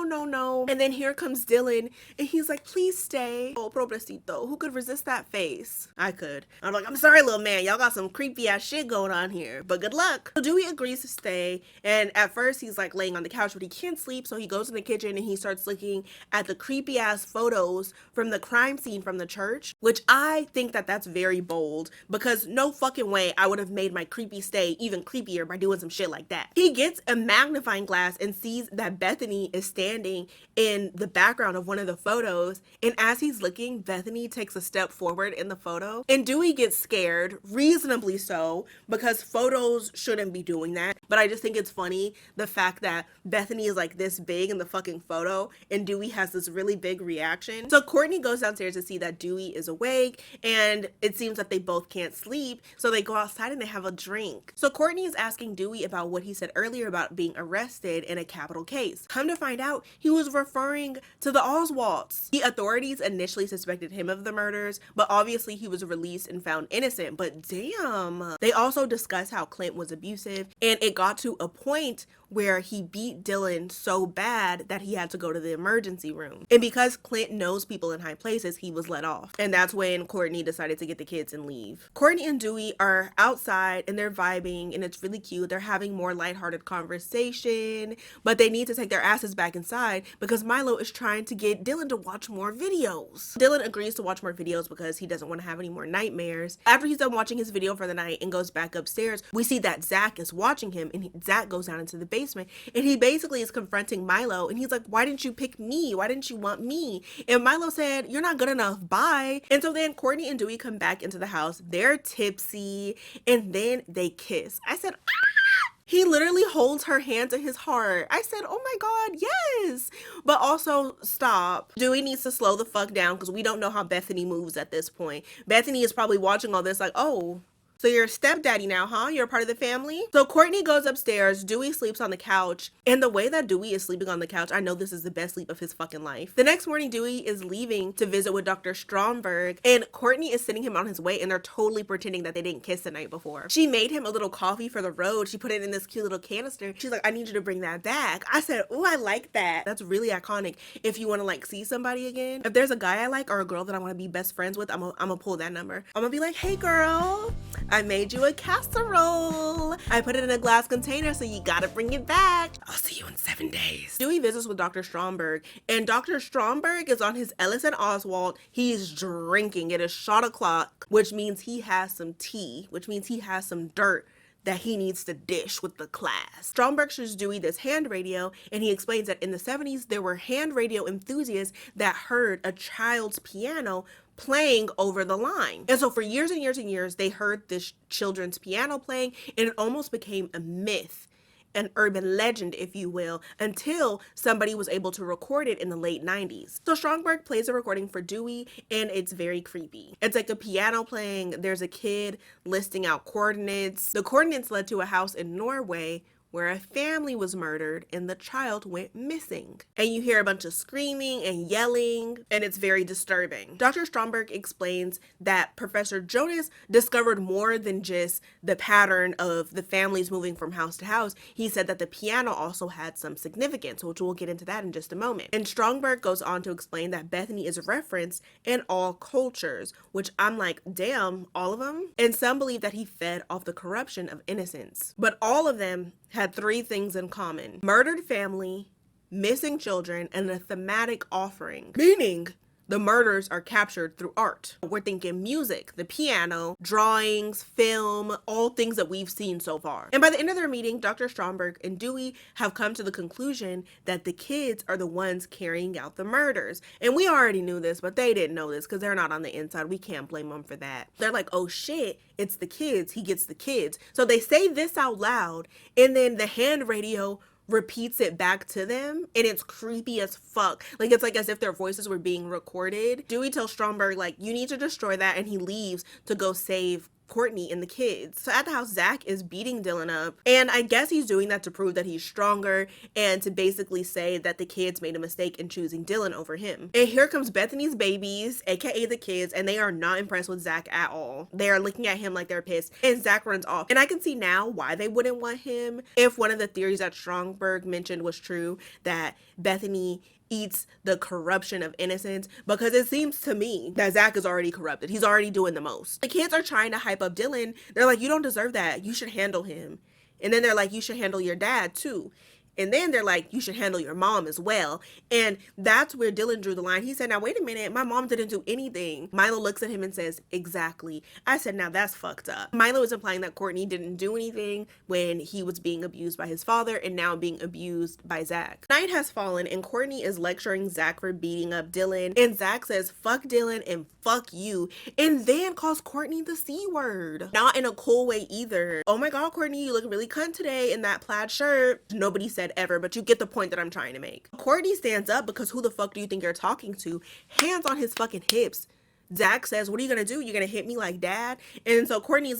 And then here comes Dylan, and he's like, please stay. Oh, pobrecito, who could resist that face? I could. I'm like, I'm sorry, little man, y'all got some creepy ass shit going on here, but good luck. So Dewey agrees to stay, and at first he's like laying on the couch, but he can't sleep, so he goes in the kitchen and he starts looking at the creepy ass photos from the crime scene from the church, which I think that that's very bold, because no fucking way I would have made my creepy stay even creepier by doing some shit like that. He gets a magnifying glass and sees that Bethany is standing in the background of one of the photos, and as he's looking, Bethany takes a step forward in the photo, and Dewey gets scared, reasonably so, because photos shouldn't be doing that. But I just think it's funny, the fact that Bethany is like this big in the fucking photo, and Dewey has this really big reaction. So Courtney goes downstairs to see that Dewey is awake, and it seems that they both can't sleep, so they go outside and they have a drink. So Courtney is asking Dewey about what he said earlier about being arrested in a capital case. Come to find out, he was referring to the Oswalds. The authorities initially suspected him of the murders, but obviously he was released and found innocent. But damn. They also discuss how Clint was abusive, and it got to a point where he beat Dylan so bad that he had to go to the emergency room. And because Clint knows people in high places, he was let off. And that's when Courtney decided to get the kids and leave. Courtney and Dewey are outside and they're vibing, and it's really cute. They're having more lighthearted conversation, but they need to take their asses back inside because Milo is trying to get Dylan to watch more videos. Dylan agrees to watch more videos because he doesn't want to have any more nightmares. After he's done watching his video for the night and goes back upstairs, we see that Zach is watching him, and Zach goes goes down into the basement, and he basically is confronting Milo, and he's like, why didn't you pick me? Why didn't you want me? And Milo said, you're not good enough, bye. And so then Courtney and Dewey come back into the house. They're tipsy, and then they kiss. I said, ah! He literally holds her hand to his heart. I said, oh my God, yes. But also, stop. Dewey needs to slow the fuck down because we don't know how Bethany moves at this point. Bethany is probably watching all this like, oh, so you're a stepdaddy now, huh? You're a part of the family? So Courtney goes upstairs, Dewey sleeps on the couch, and the way that Dewey is sleeping on the couch, I know this is the best sleep of his fucking life. The next morning, Dewey is leaving to visit with Dr. Stromberg, and Courtney is sending him on his way, and they're totally pretending that they didn't kiss the night before. She made him a little coffee for the road. She put it in this cute little canister. She's like, I need you to bring that back. I said, ooh, I like that. That's really iconic. If you want to like see somebody again, if there's a guy I like or a girl that I want to be best friends with, I'm gonna pull that number. I'm gonna be like, hey girl, I made you a casserole. I put it in a glass container, so you gotta bring it back. I'll see you in 7 days. Dewey visits with Dr. Stromberg, and Dr. Stromberg is on his Ellis and Oswald. He's drinking. It is shot o'clock, which means he has some tea, which means he has some dirt that he needs to dish with the class. Stromberg shows Dewey this hand radio, and he explains that in the 70s, there were hand radio enthusiasts that heard a child's piano playing over the line. And so for years and years and years, they heard this children's piano playing, and it almost became a myth, an urban legend, if you will, until somebody was able to record it in the late 90s. So Stromberg plays a recording for Dewey, and it's very creepy. It's like a piano playing, there's a kid listing out coordinates. The coordinates led to a house in Norway where a family was murdered and the child went missing. And you hear a bunch of screaming and yelling, and it's very disturbing. Dr. Stromberg explains that Professor Jonas discovered more than just the pattern of the families moving from house to house. He said that the piano also had some significance, which we'll get into that in just a moment. And Stromberg goes on to explain that Bethany is referenced in all cultures, which I'm like, damn, all of them? And some believe that he fed off the corruption of innocence. But all of them had 3 things in common: murdered family, missing children, and a thematic offering, meaning the murders are captured through art. We're thinking music, the piano, drawings, film, all things that we've seen so far. And by the end of their meeting, Dr. Stromberg and Dewey have come to the conclusion that the kids are the ones carrying out the murders. And we already knew this, but they didn't know this because they're not on the inside. We can't blame them for that. They're like, oh shit, it's the kids. He gets the kids. So they say this out loud, and then the hand radio repeats it back to them, and it's creepy as fuck. Like, it's like as if their voices were being recorded. Dewey tells Stromberg, like, you need to destroy that, and he leaves to go save Courtney and the kids. So at the house, Zach is beating Dylan up, and I guess he's doing that to prove that he's stronger and to basically say that the kids made a mistake in choosing Dylan over him. And here comes Bethany's babies, aka the kids, and they are not impressed with Zach at all. They are looking at him like they're pissed, and Zach runs off. And I can see now why they wouldn't want him if one of the theories that Stromberg mentioned was true, that Bethany eats the corruption of innocence, because it seems to me that Zach is already corrupted. He's already doing the most. The kids are trying to hype up Dylan. They're like, you don't deserve that. You should handle him. And then they're like, you should handle your dad too. And then they're like, you should handle your mom as well. And that's where Dylan drew the line. He said, now wait a minute, my mom didn't do anything. Milo looks at him and says, exactly. I said, now that's fucked up. Milo is implying that Courtney didn't do anything when he was being abused by his father and now being abused by Zach. Night has fallen, and Courtney is lecturing Zach for beating up Dylan. And Zach says, fuck Dylan and fuck you. And then calls Courtney the C word. Not in a cool way either. Oh my God, Courtney, you look really cunt today in that plaid shirt. Nobody said ever, but you get the point that I'm trying to make. Courtney stands up because who the fuck do you think you're talking to? Hands on his fucking hips. Zach says, what are you gonna do? You're gonna hit me like dad? And so Courtney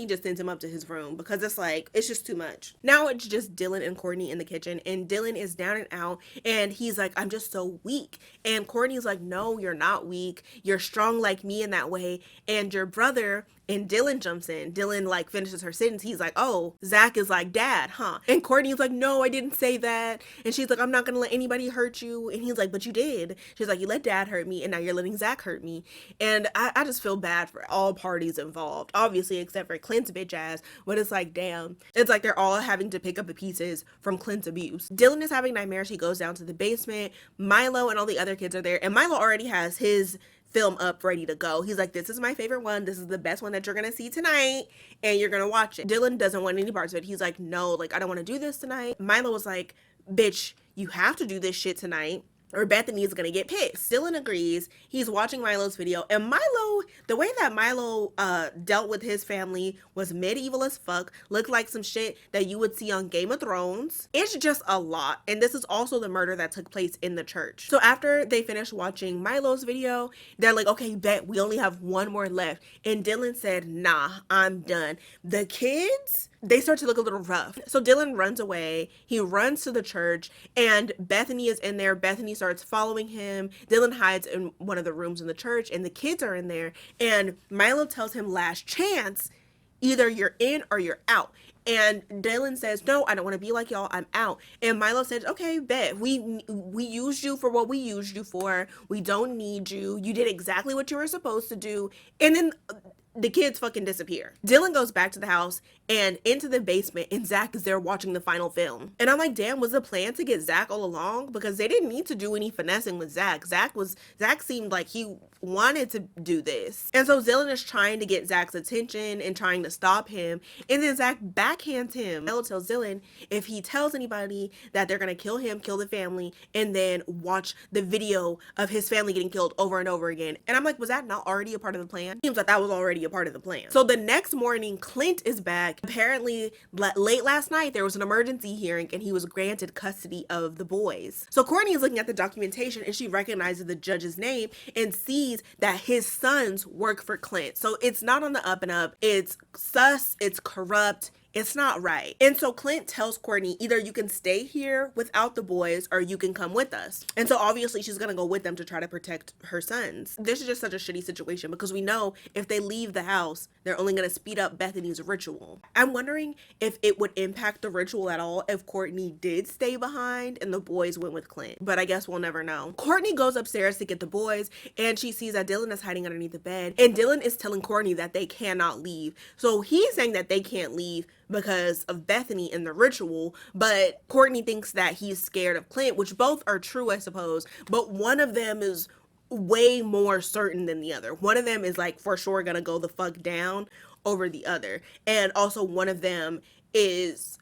just sends him up to his room because it's like, it's just too much. Now it's just Dylan and Courtney in the kitchen, and Dylan is down and out, and he's like, I'm just so weak. And Courtney's like, no, you're not weak. You're strong like me in that way. And your brother, and Dylan jumps in. Dylan like finishes her sentence. He's like, oh, Zach is like dad, huh? And Courtney's like, no, I didn't say that. And she's like, I'm not gonna let anybody hurt you. And he's like, but you did. She's like, you let dad hurt me, and now you're letting Zach hurt me. And I just feel bad for all parties involved, obviously, except for Clint's bitch ass. But it's like, damn. It's like they're all having to pick up the pieces from Clint's abuse. Dylan is having nightmares. He goes down to the basement. Milo and all the other kids are there. And Milo already has his film up ready to go. He's like, this is my favorite one. This is the best one that you're gonna see tonight, and you're gonna watch it. Dylan doesn't want any parts of it. He's like, no, like, I don't want to do this tonight. Milo was like, bitch, you have to do this shit tonight, or Bethany is gonna get pissed. Dylan agrees. He's watching Milo's video, and Milo, the way that Milo dealt with his family was medieval as fuck. Looked like some shit that you would see on Game of Thrones. It's just a lot, and this is also the murder that took place in the church. So after they finish watching Milo's video, they're like, okay, bet we only have one more left. And Dylan said, nah, I'm done. The kids, they start to look a little rough. So Dylan runs away. He runs to the church, and Bethany is in there. Bethany starts following him. Dylan hides in one of the rooms in the church, and the kids are in there. And Milo tells him, last chance, either you're in or you're out. And Dylan says, no, I don't want to be like y'all. I'm out. And Milo says, okay, bet. We used you for what we used you for. We don't need you. You did exactly what you were supposed to do. And then the kids fucking disappear. Dylan goes back to the house and into the basement, and Zach is there watching the final film. And I'm like, damn, was the plan to get Zach all along? Because they didn't need to do any finessing with Zach. Zach seemed like he wanted to do this. And so Dylan is trying to get Zach's attention and trying to stop him. And then Zach backhands him. Milo tells Dylan if he tells anybody that they're gonna kill him, kill the family, and then watch the video of his family getting killed over and over again. And I'm like, was that not already a part of the plan? Seems like that was already a part of the plan. So the next morning, Clint is back. Apparently, late last night, there was an emergency hearing and he was granted custody of the boys. So Courtney is looking at the documentation and she recognizes the judge's name and sees that his sons work for Clint. So it's not on the up and up. It's sus, it's corrupt. It's not right. And so Clint tells Courtney, either you can stay here without the boys or you can come with us. And so obviously she's going to go with them to try to protect her sons. This is just such a shitty situation because we know if they leave the house, they're only going to speed up Bethany's ritual. I'm wondering if it would impact the ritual at all if Courtney did stay behind and the boys went with Clint. But I guess we'll never know. Courtney goes upstairs to get the boys and she sees that Dylan is hiding underneath the bed. And Dylan is telling Courtney that they cannot leave. So he's saying that they can't leave because of Bethany and the ritual, but Courtney thinks that he's scared of Clint, which both are true, I suppose, but one of them is way more certain than the other. One of them is like for sure gonna go the fuck down over the other, and also one of them is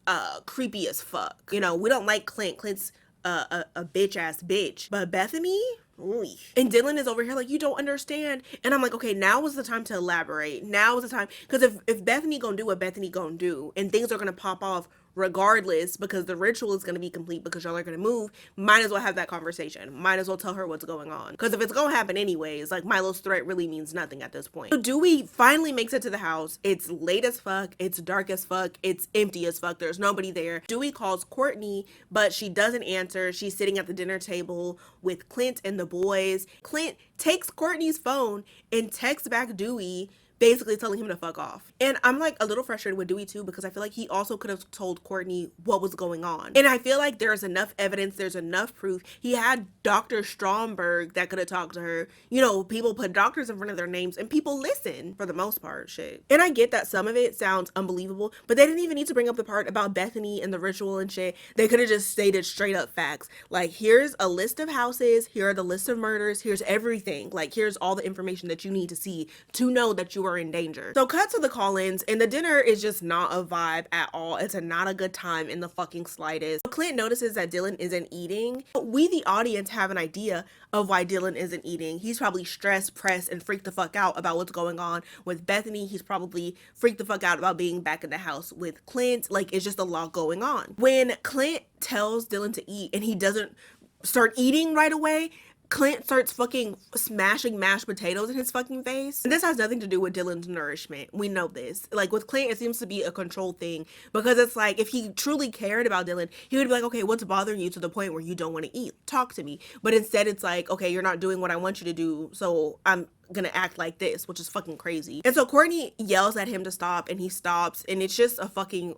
creepy as fuck. You know, we don't like Clint. Clint's a bitch ass bitch, but Bethany, ooh. And Dylan is over here like, you don't understand. And I'm like, okay, now is the time to elaborate. Now is the time, because if Bethany gonna do what Bethany gonna do and things are gonna pop off regardless because the ritual is going to be complete because y'all are going to move, might as well have that conversation. Might as well tell her what's going on. Because if it's going to happen anyways, like Milo's threat really means nothing at this point. So Dewey finally makes it to the house. It's late as fuck. It's dark as fuck. It's empty as fuck. There's nobody there. Dewey calls Courtney, but she doesn't answer. She's sitting at the dinner table with Clint and the boys. Clint takes Courtney's phone and texts back Dewey, basically telling him to fuck off. And I'm like a little frustrated with Dewey too, because I feel like he also could have told Courtney what was going on. And I feel like there's enough evidence, there's enough proof. He had Dr. Stromberg that could have talked to her. You know, people put doctors in front of their names and people listen for the most part, shit. And I get that some of it sounds unbelievable, but they didn't even need to bring up the part about Bethany and the ritual and shit. They could have just stated straight up facts. Like, here's a list of houses, here are the list of murders, here's everything. Like, here's all the information that you need to see to know that you are in danger. So cut to the call-ins, and the dinner is just not a vibe at all. It's not a good time in the fucking slightest. Clint notices that Dylan isn't eating. We, the audience, have an idea of why Dylan isn't eating. He's probably stressed, pressed, and freaked the fuck out about what's going on with Bethany. He's probably freaked the fuck out about being back in the house with Clint. Like, it's just a lot going on. When Clint tells Dylan to eat and he doesn't start eating right away, Clint starts fucking smashing mashed potatoes in his fucking face. And this has nothing to do with Dylan's nourishment. We know this. Like, with Clint, it seems to be a control thing, because it's like, if he truly cared about Dylan, he would be like, okay, what's bothering you to the point where you don't want to eat? Talk to me. But instead it's like, okay, you're not doing what I want you to do, so I'm gonna act like this, which is fucking crazy. And so Courtney yells at him to stop, and he stops, and it's just a fucking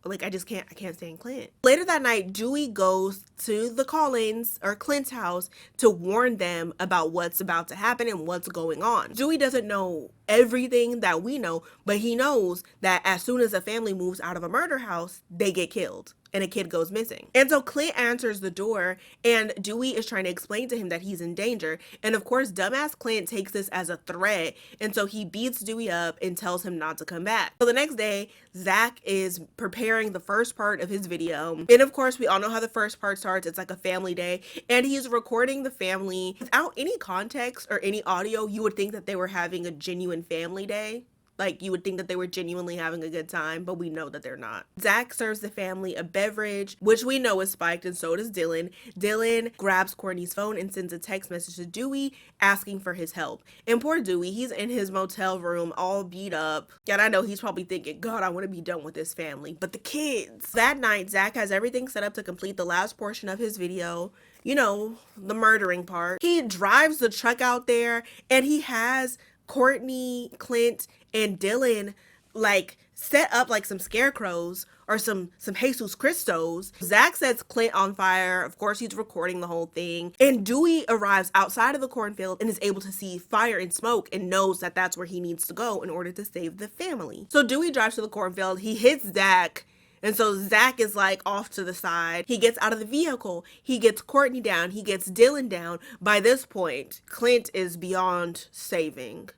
like, I can't stand Clint. Later that night, Dewey goes to the Collins or Clint's house to warn them about what's about to happen and what's going on. Dewey doesn't know everything that we know, but he knows that as soon as a family moves out of a murder house, they get killed. and a kid goes missing. And so Clint answers the door, and Dewey is trying to explain to him that he's in danger. And of course, dumbass Clint takes this as a threat, and so he beats Dewey up and tells him not to come back. So the next day, Zach is preparing the first part of his video. And of course, we all know how the first part starts. It's like a family day, and he's recording the family without any context or any audio. You would think that they were having a genuine family day. Like, you would think that they were genuinely having a good time, but we know that they're not. Zach serves the family a beverage, which we know is spiked, and so does Dylan. Dylan grabs Courtney's phone and sends a text message to Dewey asking for his help. And poor Dewey, he's in his motel room all beat up. And I know he's probably thinking, God, I want to be done with this family. But the kids. That night, Zach has everything set up to complete the last portion of his video. You know, the murdering part. He drives the truck out there, and he has Courtney, Clint, and Dylan like set up like some scarecrows or some Jesus Christos. Zach sets Clint on fire. Of course, he's recording the whole thing. And Dewey arrives outside of the cornfield and is able to see fire and smoke and knows that that's where he needs to go in order to save the family. So Dewey drives to the cornfield. He hits Zach. And so Zach is like off to the side. He gets out of the vehicle. He gets Courtney down. He gets Dylan down. By this point, Clint is beyond saving,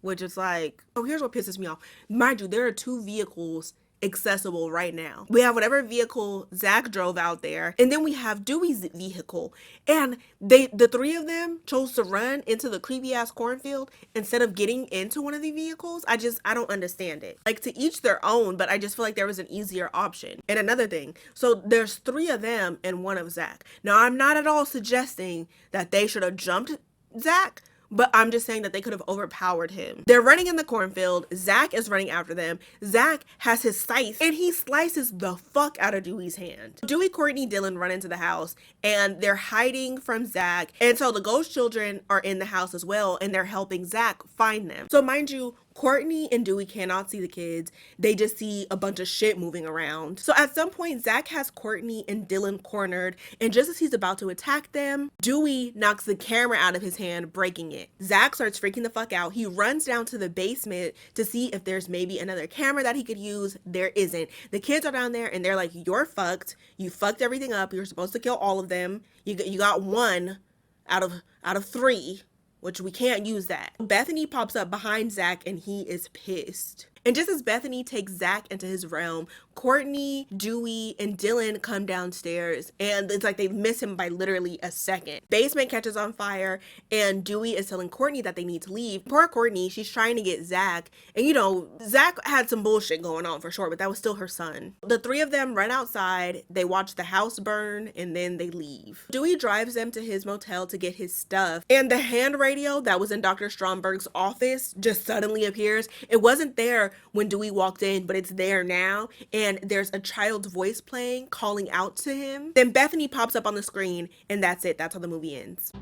which is like, oh, here's what pisses me off. Mind you, there are 2 vehicles accessible right now. We have whatever vehicle Zach drove out there, and then we have Dewey's vehicle. And the 3 of them chose to run into the creepy ass cornfield instead of getting into one of the vehicles. I don't understand it. Like, to each their own, but I just feel like there was an easier option. And another thing, so there's 3 of them and 1 of Zach. Now, I'm not at all suggesting that they should have jumped Zach, but I'm just saying that they could have overpowered him. They're running in the cornfield. Zach is running after them. Zach has his scythe, and he slices the fuck out of Dewey's hand. Dewey, Courtney, Dylan run into the house, and they're hiding from Zach. And so the ghost children are in the house as well, and they're helping Zach find them. So mind you, Courtney and Dewey cannot see the kids. They just see a bunch of shit moving around. So at some point, Zach has Courtney and Dylan cornered, and just as he's about to attack them, Dewey knocks the camera out of his hand, breaking it. Zach starts freaking the fuck out. He runs down to the basement to see if there's maybe another camera that he could use. There isn't. The kids are down there, and they're like, you're fucked. You fucked everything up. You're supposed to kill all of them. You got 1 out of 3. Which we can't use that. Bethany pops up behind Zach, and he is pissed. And just as Bethany takes Zach into his realm, Courtney, Dewey, and Dylan come downstairs, and it's like they miss him by literally a second. Basement catches on fire, and Dewey is telling Courtney that they need to leave. Poor Courtney, she's trying to get Zach, and you know, Zach had some bullshit going on for sure, but that was still her son. The 3 of them run outside, they watch the house burn, and then they leave. Dewey drives them to his motel to get his stuff, and the hand radio that was in Dr. Stromberg's office just suddenly appears. It wasn't there when Dewey walked in, but it's there now, and there's a child's voice playing, calling out to him. Then Bethany pops up on the screen, and that's it. That's how the movie ends.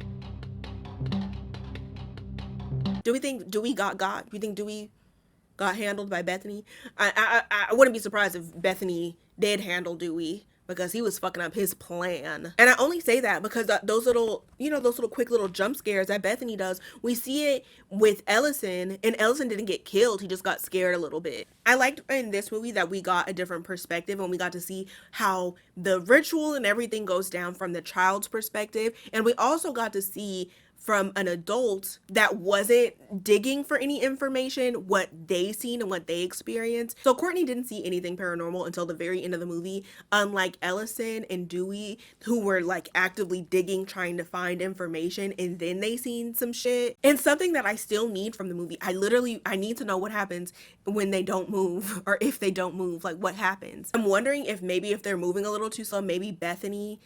Do we think Dewey got? Do you think Dewey got handled by Bethany? I wouldn't be surprised if Bethany did handle Dewey, because he was fucking up his plan. And I only say that because those little, those little quick little jump scares that Bethany does, we see it with Ellison, and Ellison didn't get killed. He just got scared a little bit. I liked in this movie that we got a different perspective, and we got to see how the ritual and everything goes down from the child's perspective. And we also got to see from an adult that wasn't digging for any information, what they seen and what they experienced. So Courtney didn't see anything paranormal until the very end of the movie, unlike Ellison and Dewey, who were like actively digging, trying to find information, and then they seen some shit. And something that I still need from the movie, I need to know what happens when they don't move, or if they don't move, like what happens. I'm wondering if maybe if they're moving a little too slow, maybe Bethany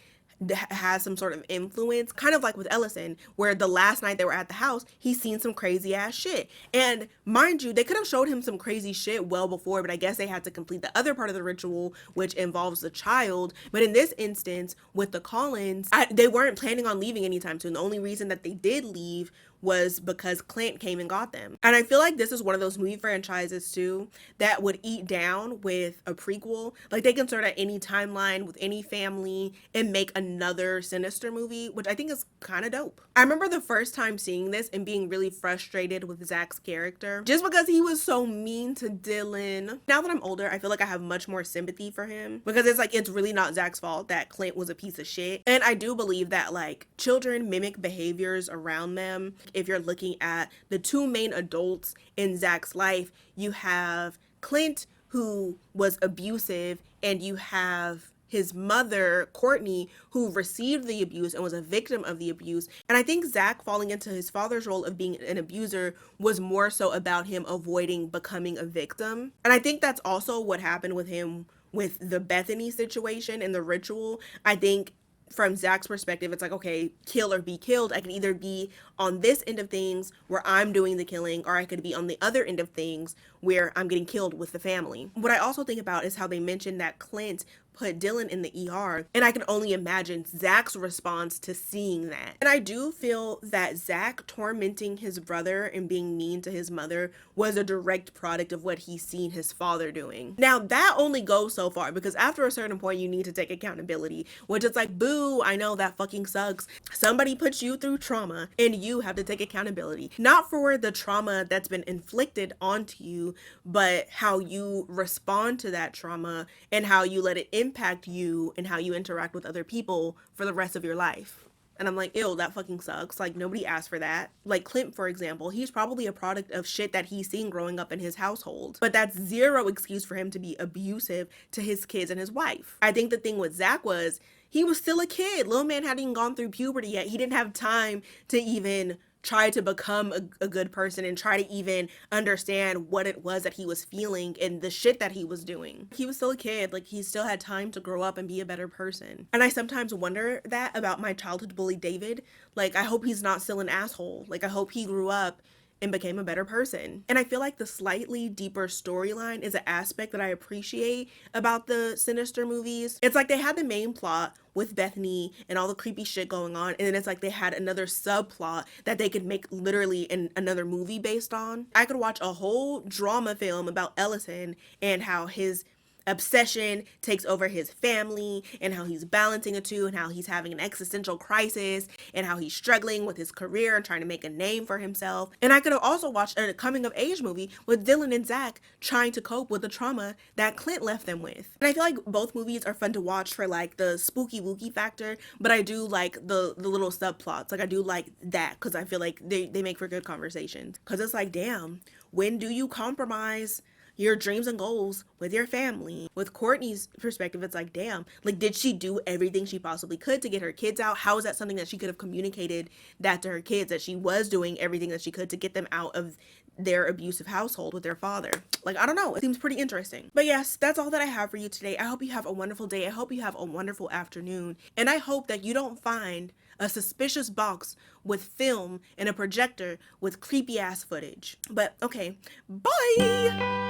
has some sort of influence, kind of like with Ellison, where the last night they were at the house, he's seen some crazy ass shit. And mind you, they could have showed him some crazy shit well before, but I guess they had to complete the other part of the ritual, which involves the child. But in this instance, with the Collins, they weren't planning on leaving anytime soon. The only reason that they did leave was because Clint came and got them. And I feel like this is one of those movie franchises too that would eat down with a prequel. Like they can start at any timeline with any family and make another Sinister movie, which I think is kind of dope. I remember the first time seeing this and being really frustrated with Zach's character just because he was so mean to Dylan. Now that I'm older, I feel like I have much more sympathy for him because it's like it's really not Zach's fault that Clint was a piece of shit. And I do believe that like children mimic behaviors around them. If you're looking at the two main adults in Zach's life, you have Clint, who was abusive, and you have his mother, Courtney, who received the abuse and was a victim of the abuse. And I think Zach falling into his father's role of being an abuser was more so about him avoiding becoming a victim. And I think that's also what happened with him with the Bethany situation and the ritual. I think from Zach's perspective, it's like, okay, kill or be killed. I can either be on this end of things where I'm doing the killing, or I could be on the other end of things where I'm getting killed with the family. What I also think about is how they mentioned that Clint put Dylan in the ER, and I can only imagine Zach's response to seeing that. And I do feel that Zach tormenting his brother and being mean to his mother was a direct product of what he's seen his father doing. Now that only goes so far, because after a certain point you need to take accountability, which is like, boo, I know that fucking sucks. Somebody put you through trauma and you have to take accountability, not for the trauma that's been inflicted onto you, but how you respond to that trauma and how you let it impact you and how you interact with other people for the rest of your life. And I'm like, ew, that fucking sucks. Like, nobody asked for that. Like Clint, for example, he's probably a product of shit that he's seen growing up in his household. But that's zero excuse for him to be abusive to his kids and his wife. I think the thing with Zach was he was still a kid. Little man hadn't even gone through puberty yet. He didn't have time to even try to become a good person and try to even understand what it was that he was feeling and the shit that he was doing. He was still a kid. Like, he still had time to grow up and be a better person. And I sometimes wonder that about my childhood bully David. Like, I hope he's not still an asshole. Like, I hope he grew up and became a better person. And I feel like the slightly deeper storyline is an aspect that I appreciate about the Sinister movies. It's like they had the main plot with Bethany and all the creepy shit going on, and then it's like they had another subplot that they could make literally another movie based on. I could watch a whole drama film about Ellison and how his obsession takes over his family and how he's balancing the two and how he's having an existential crisis and how he's struggling with his career and trying to make a name for himself. And I could have also watched a coming of age movie with Dylan and Zach trying to cope with the trauma that Clint left them with. And I feel like both movies are fun to watch for like the spooky wookie factor, but I do like the little subplots. Like I do like that because I feel like they make for good conversations. Because it's like, damn, when do you compromise your dreams and goals with your family? With Courtney's perspective, it's like, damn, like, did she do everything she possibly could to get her kids out? How is that something that she could have communicated that to her kids, that she was doing everything that she could to get them out of their abusive household with their father? Like, I don't know. It seems pretty interesting. But yes, that's all that I have for you today. I hope you have a wonderful day. I hope you have a wonderful afternoon. And I hope that you don't find a suspicious box with film and a projector with creepy ass footage. But okay, bye!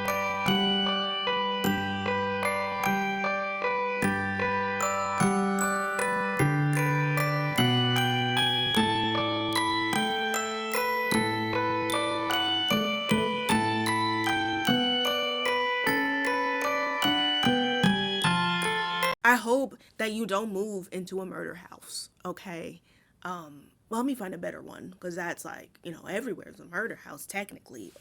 I hope that you don't move into a murder house, okay? Well, let me find a better one, because that's like, everywhere's a murder house, technically.